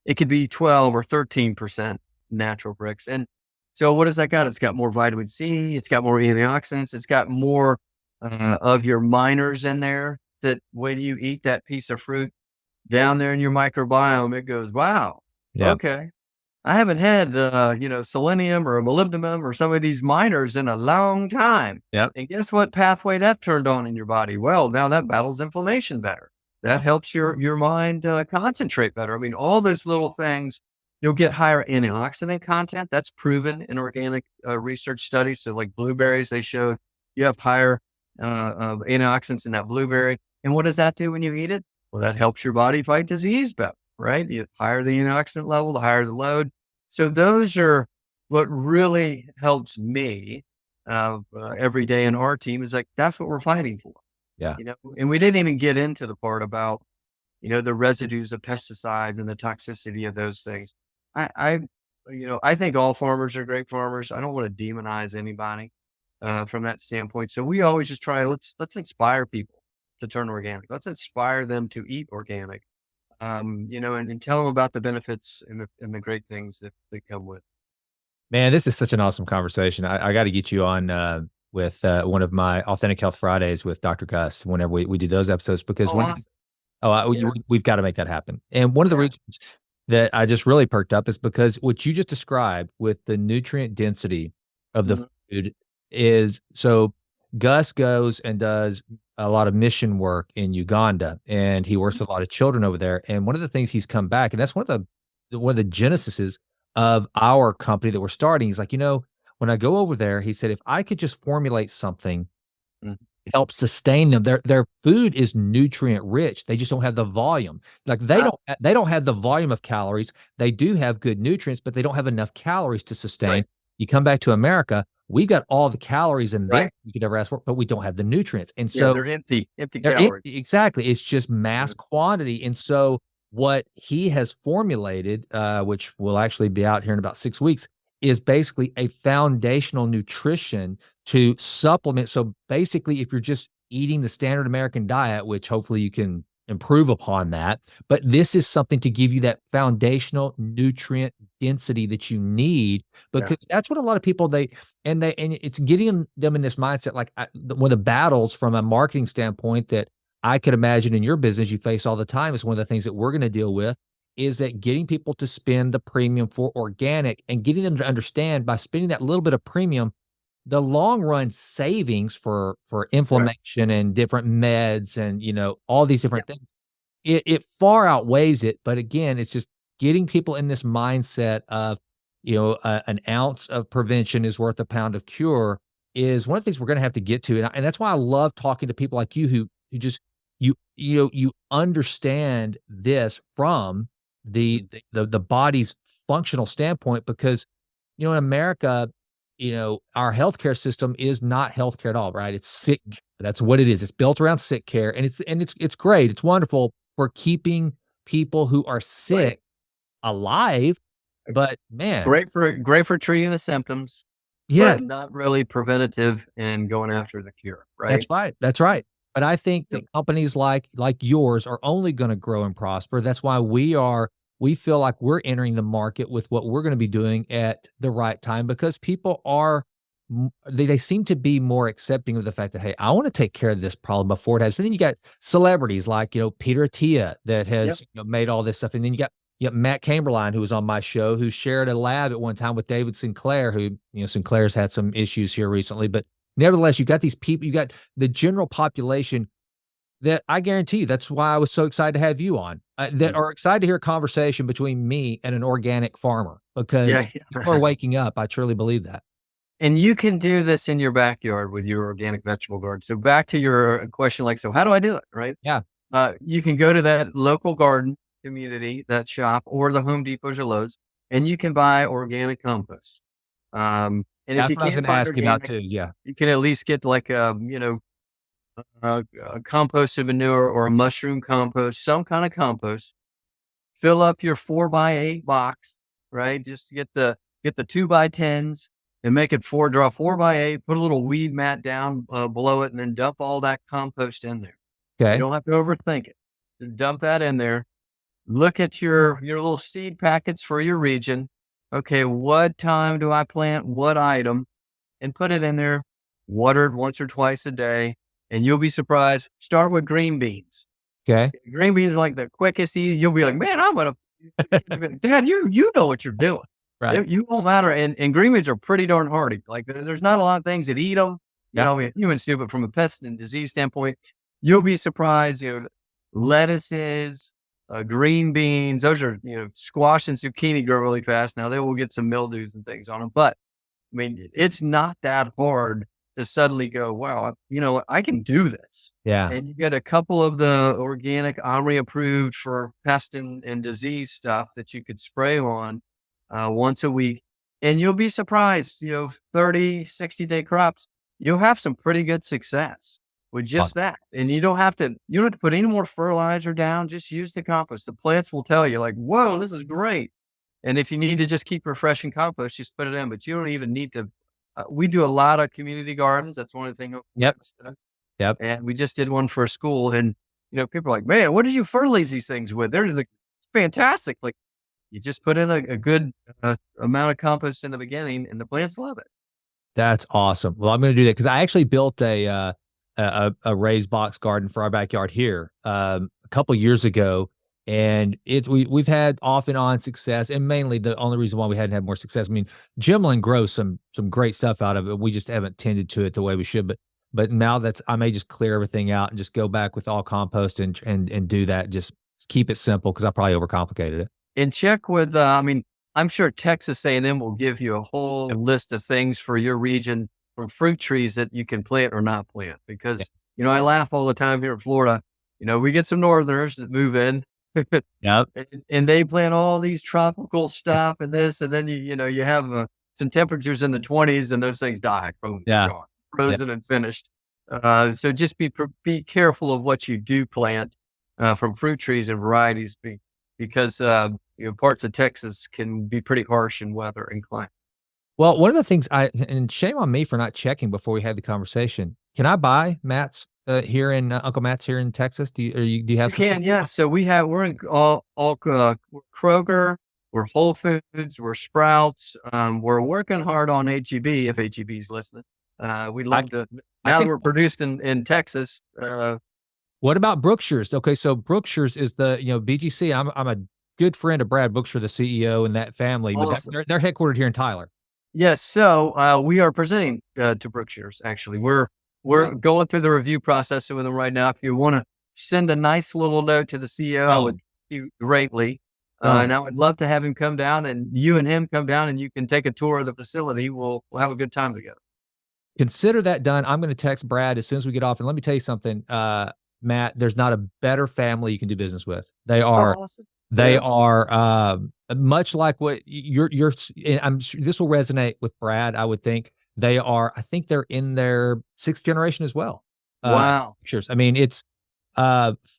it could be 12 or 13% natural Brix. And so what has that got? It's got more vitamin C. It's got more antioxidants. It's got more of your miners in there, that when you eat that piece of fruit down there in your microbiome, it goes, wow, okay. I haven't had, selenium or molybdenum or some of these miners in a long time. Yep. And guess what pathway that turned on in your body? Well, now that battles inflammation better. That helps your mind concentrate better. I mean, all those little things, you'll get higher antioxidant content. That's proven in organic research studies. So like blueberries, they showed you have higher antioxidants in that blueberry. And what does that do when you eat it? Well, that helps your body fight disease better. Right? The higher the antioxidant level, the higher the load. So those are what really helps me every day in our team, is like, that's what we're fighting for. Yeah. And we didn't even get into the part about, the residues of pesticides and the toxicity of those things. I think all farmers are great farmers. I don't want to demonize anybody from that standpoint. So we always just try, let's inspire people to turn organic. Let's inspire them to eat organic. And tell them about the benefits and the great things that they come with. Man, this is such an awesome conversation. I got to get you on with one of my Authentic Health Fridays with Dr. Gus whenever we do those episodes, because we've got to make that happen. And one of the reasons that I just really perked up is because what you just described with the nutrient density of the food is, so Gus goes and does a lot of mission work in Uganda, and he works with a lot of children over there. And one of the things he's come back, and that's one of the genesises of our company that we're starting. He's like, when I go over there, he said, if I could just formulate something help sustain them. Their food is nutrient rich. They just don't have the volume. Like Uh, they don't have the volume of calories. They do have good nutrients, but they don't have enough calories to sustain. right, You come back to America, we got all the calories and then right. you could ever ask for, but we don't have the nutrients. And Yeah, so they're empty they're calories. empty, exactly. It's just mass Mhm. quantity. And so what he has formulated, which will actually be out here in about 6 weeks, is basically a foundational nutrition to supplement. So basically, if you're just eating the standard American diet, which hopefully you can improve upon that, but this is something to give you that foundational nutrient density that you need, Yeah, because that's what a lot of people and it's getting them in this mindset. Like one of the battles from a marketing standpoint that I could imagine in your business you face all the time is one of the things that we're going to deal with is that getting people to spend the premium for organic and getting them to understand by spending that little bit of premium, the long run savings for right. inflammation and different meds and all these Yeah, different things, it far outweighs it. But again, it's just getting people in this mindset of, an ounce of prevention is worth a pound of cure is one of the things we're going to have to get to. And that's why I love talking to people like you who just, you understand this from mhm, the body's functional standpoint, because, in America, our healthcare system is not healthcare at all, right? It's sick. mhm. That's what it is. It's built around sick care, and it's great. It's wonderful for keeping people who are Right. sick alive, but man, Great for treating the symptoms, yes, but not really preventative and going after the cure, that's right? right. That's right. But I think Yep. that companies like yours are only gonna grow and prosper. That's why we feel like we're entering the market with what we're gonna be doing at the right time, because people are they seem to be more accepting of the fact that, hey, I want to take care of this problem before it happens. And then you got celebrities like, Peter Attia that Yep. has, made all this stuff. And then you got Matt Camberline, who was on my show, who shared a lab at one time with David Sinclair, who, Sinclair's had some issues here recently. But nevertheless, you got these people, you got the general population that I guarantee you, that's why I was so excited to have you on, that Mhm. are excited to hear a conversation between me and an organic farmer, because Yeah, people are yeah. waking up. I truly believe that. And you can do this in your backyard with your organic vegetable garden. So back to your question, like, so how do I do it? Right. Yeah. You can go to that local garden community, that shop, or the Home Depots or Lowe's, and you can buy organic compost. And if That's you what I was can't gonna find ask you about organic, too. Yeah. you can at least get like a composted manure or a mushroom compost, some kind of compost. Fill up your 4x8 box, right? Just get the 2x10s and make it draw 4x8, put a little weed mat down below it, and then dump all that compost in there. You Okay. don't have to overthink it. Just dump that in there. Look at your little seed packets for your region. Okay, what time do I plant what item? And put it in there. Water it once or twice a day, and you'll be surprised. Start with green beans. Okay. Green beans are like the quickest easy. You'll be like, man, I'm gonna Dad, you know what you're doing. Right. You won't matter. And green beans are pretty darn hardy. Like there's not a lot of things that eat them. You Yeah. know, humans do, but from a pest and disease standpoint, you'll be surprised. Lettuces, green beans, those are squash and zucchini grow really fast. Now they will get some mildews and things on them, but I mean, it's not that hard to suddenly go, wow, you know what, I can do this. Yeah. And you get a couple of the organic OMRI approved for pest and disease stuff that you could spray on once a week. And you'll be surprised, 30, 60-day crops, you'll have some pretty good success with just Awesome. that. And you don't have to put any more fertilizer down. Just use the compost. The plants will tell you like, whoa, this is great. And if you need to just keep refreshing compost, just put it in, but you don't even need to. We do a lot of community gardens. That's one of the things. Yep. Yep. And we just did one for a school, and people are like, "Man, what did you fertilize these things with?" They're like, "It's fantastic!" Like you just put in a good amount of compost in the beginning, and the plants love it. That's awesome. Well, I'm gonna do that because I actually built a raised box garden for our backyard here, a couple years ago, and we've had off and on success, and mainly the only reason why we hadn't had more success. I mean, Jimlin grows some great stuff out of it. We just haven't tended to it the way we should. But now I may just clear everything out and just go back with all compost and do that. Just keep it simple because I probably overcomplicated it. And check with, I mean, I'm sure Texas A&M will give you a whole list of things for your region from fruit trees that you can plant or not plant. Yeah. Because, I laugh all the time here in Florida. We get some northerners that move in Yep. and they plant all these tropical stuff and this, and then you have some temperatures in the 20s and those things die from Yeah. Yeah. frozen and finished. So just be careful of what you do plant from fruit trees and varieties, because parts of Texas can be pretty harsh in weather and climate. Well, one of the things and shame on me for not checking before we had the conversation. Can I buy Matt's here in Uncle Matt's here in Texas? Do you You have some? can, yeah. So we're in we're Kroger, we're Whole Foods, we're Sprouts. We're working hard on HEB if HEB is listening. We'd I, love to. I Now that can. we're produced in Texas, What about Brookshire's? Okay, so Brookshire's is the BGC. I'm a good friend of Brad Brookshire, the CEO, and that family, but awesome. they're headquartered here in Tyler. Yes. So we are presenting to Brookshire's. Actually, we're going through the review process with them right now. If you want to send a nice little note to the CEO, I would thank you greatly. And I would love to have him come down, and you and him come down, and you can take a tour of the facility. We'll have a good time together. Consider that done. I'm going to text Brad as soon as we get off. And let me tell you something, Matt, there's not a better family you can do business with. They are, Awesome. they Yeah. are, much like what and I'm sure this will resonate with Brad. I would think I think they're in their sixth generation as well. Wow. Sure. I mean, it's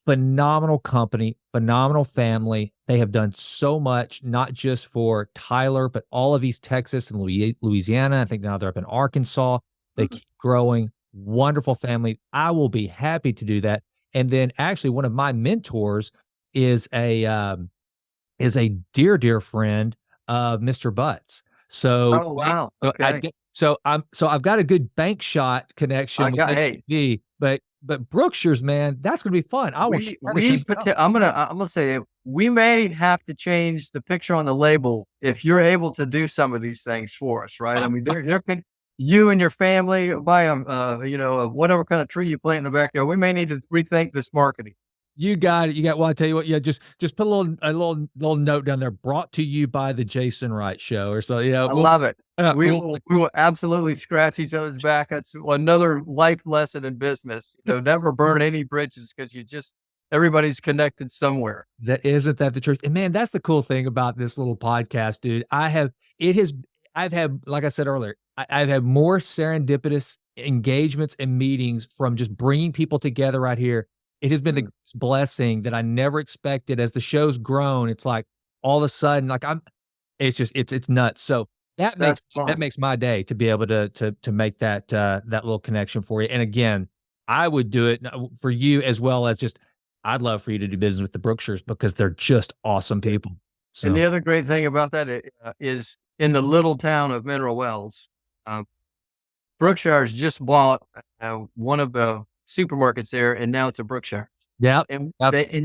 phenomenal company, phenomenal family. They have done so much, not just for Tyler, but all of East Texas and Louisiana. I think now they're up in Arkansas. They keep growing. Wonderful family. I will be happy to do that. And then actually one of my mentors is a dear friend of Mr. Butts. So, Oh, wow. so Okay. I've got a good bank shot connection with Hey, HEB, but Brookshire's, man, that's gonna be fun. I will I'm gonna say we may have to change the picture on the label if you're able to do some of these things for us, right? I mean, there can you and your family buy whatever kind of tree you plant in the backyard. We may need to rethink this marketing. You got it. Well, I tell you what, yeah, just put a little note down there, brought to you by the Jason Wright Show, or so. I love it. We'll We will absolutely scratch each other's back. That's another life lesson in business. Never burn any bridges because everybody's connected somewhere. Isn't that the truth? And man, that's the cool thing about this little podcast, dude. I've had, like I said earlier, I've had more serendipitous engagements and meetings from just bringing people together right here. It has been the greatest blessing that I never expected. As the show's grown, it's like all of a sudden, like it's nuts. So that makes my day to be able to make that little connection for you. And again, I would do it for you as well as just I'd love for you to do business with the Brookshires because they're just awesome people. So. And the other great thing about that is in the little town of Mineral Wells, Brookshire's just bought one of the supermarkets there, and now it's a Brookshire. Yeah, and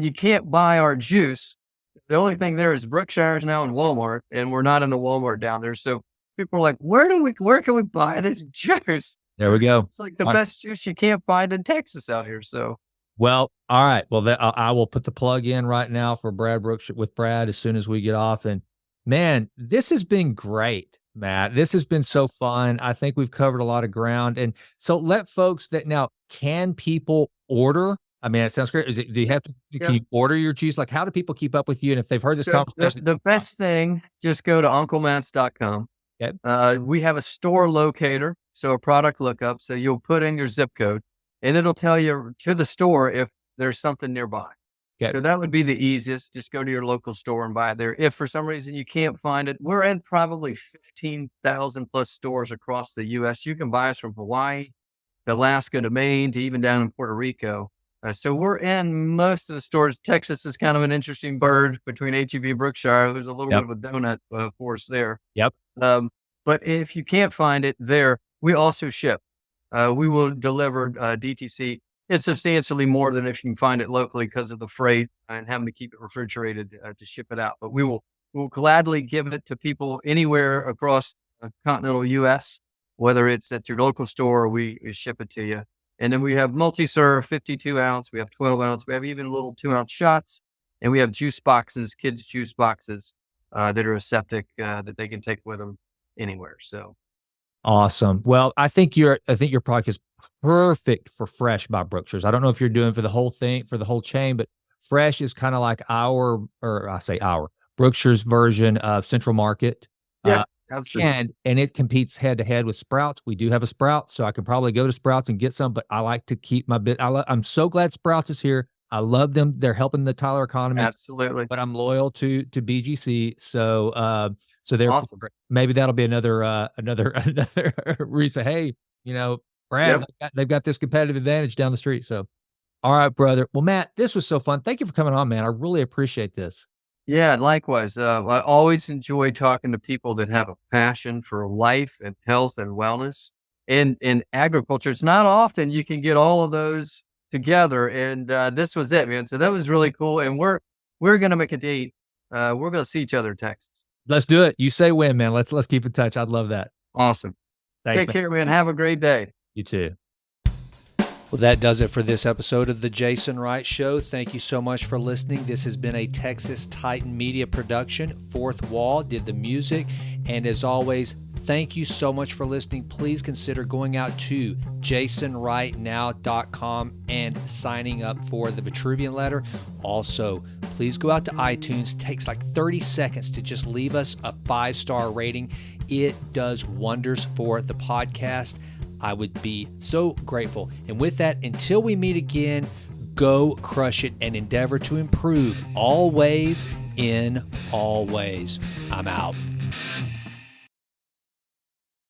you can't buy our juice. The only thing there is Brookshire's now in Walmart, and we're not in the Walmart down there. So people are like, where can we buy this juice? There we go. It's like the best juice you can't find in Texas out here. So. Well, all right. Well, I will put the plug in right now for Brad Brooks with Brad as soon as we get off. And man, this has been great, Matt. This has been so fun. I think we've covered a lot of ground. And so let folks can people order? I mean, it sounds great. Do you have to, can you order your cheese? Like, how do people keep up with you? And if they've heard this conversation, the best thing, just go to unclemats.com. Okay. We have a store locator, so a product lookup. So you'll put in your zip code and it'll tell you to the store if there's something nearby. Okay. So that would be the easiest. Just go to your local store and buy it there. If for some reason you can't find it, we're in probably 15,000 plus stores across the U.S. You can buy us from Hawaii, Alaska to Maine, to even down in Puerto Rico. So we're in most of the stores. Texas is kind of an interesting bird between HEB and Brookshire. There's a little bit of a donut for us there. Yep. But if you can't find it there, we also ship. We will deliver DTC. It's substantially more than if you can find it locally because of the freight and having to keep it refrigerated to ship it out. But we'll gladly give it to people anywhere across the continental U.S., whether it's at your local store or we ship it to you. And then we have multi-serve, 52 ounce. We have 12 ounce. We have even little 2-ounce shots. And we have juice boxes, kids' juice boxes that are aseptic that they can take with them anywhere. So. Awesome. Well, I think your product is perfect for Fresh by Brookshire's. I don't know if you're doing for the whole thing, for the whole chain, but Fresh is kind of like or I say Brookshire's version of Central Market. Yeah, Uh, absolutely. and it competes head to head with Sprouts. We do have a Sprouts, so I could probably go to Sprouts and get some, but I like to keep my bit. I'm so glad Sprouts is here. I love them. They're helping the Tyler economy, Absolutely. but I'm loyal to BGC. So therefore, Awesome. maybe that'll be another reason. Hey, you know, Brad, Yep. they've got this competitive advantage down the street. So, all right, brother. Well, Matt, this was so fun. Thank you for coming on, man. I really appreciate this. Yeah, likewise. I always enjoy talking to people that have a passion for life and health and wellness. In agriculture, it's not often you can get all of those together, and this was it, man. So that was really cool. And we're gonna make a date. We're gonna see each other in Texas. Let's do it. You say when, man. Let's keep in touch. I'd love that. Awesome. Thanks, Take man. care, man. Have a great day. You too. Well, that does it for this episode of The Jason Wright Show. Thank you so much for listening. This has been a Texas Titan Media production. Fourth Wall did the music. And as always, thank you so much for listening. Please consider going out to jasonwrightnow.com and signing up for the Vitruvian letter. Also, please go out to iTunes. It takes like 30 seconds to just leave us a 5-star rating. It does wonders for the podcast. I would be so grateful. And with that, until we meet again, go crush it and endeavor to improve always in all ways. I'm out.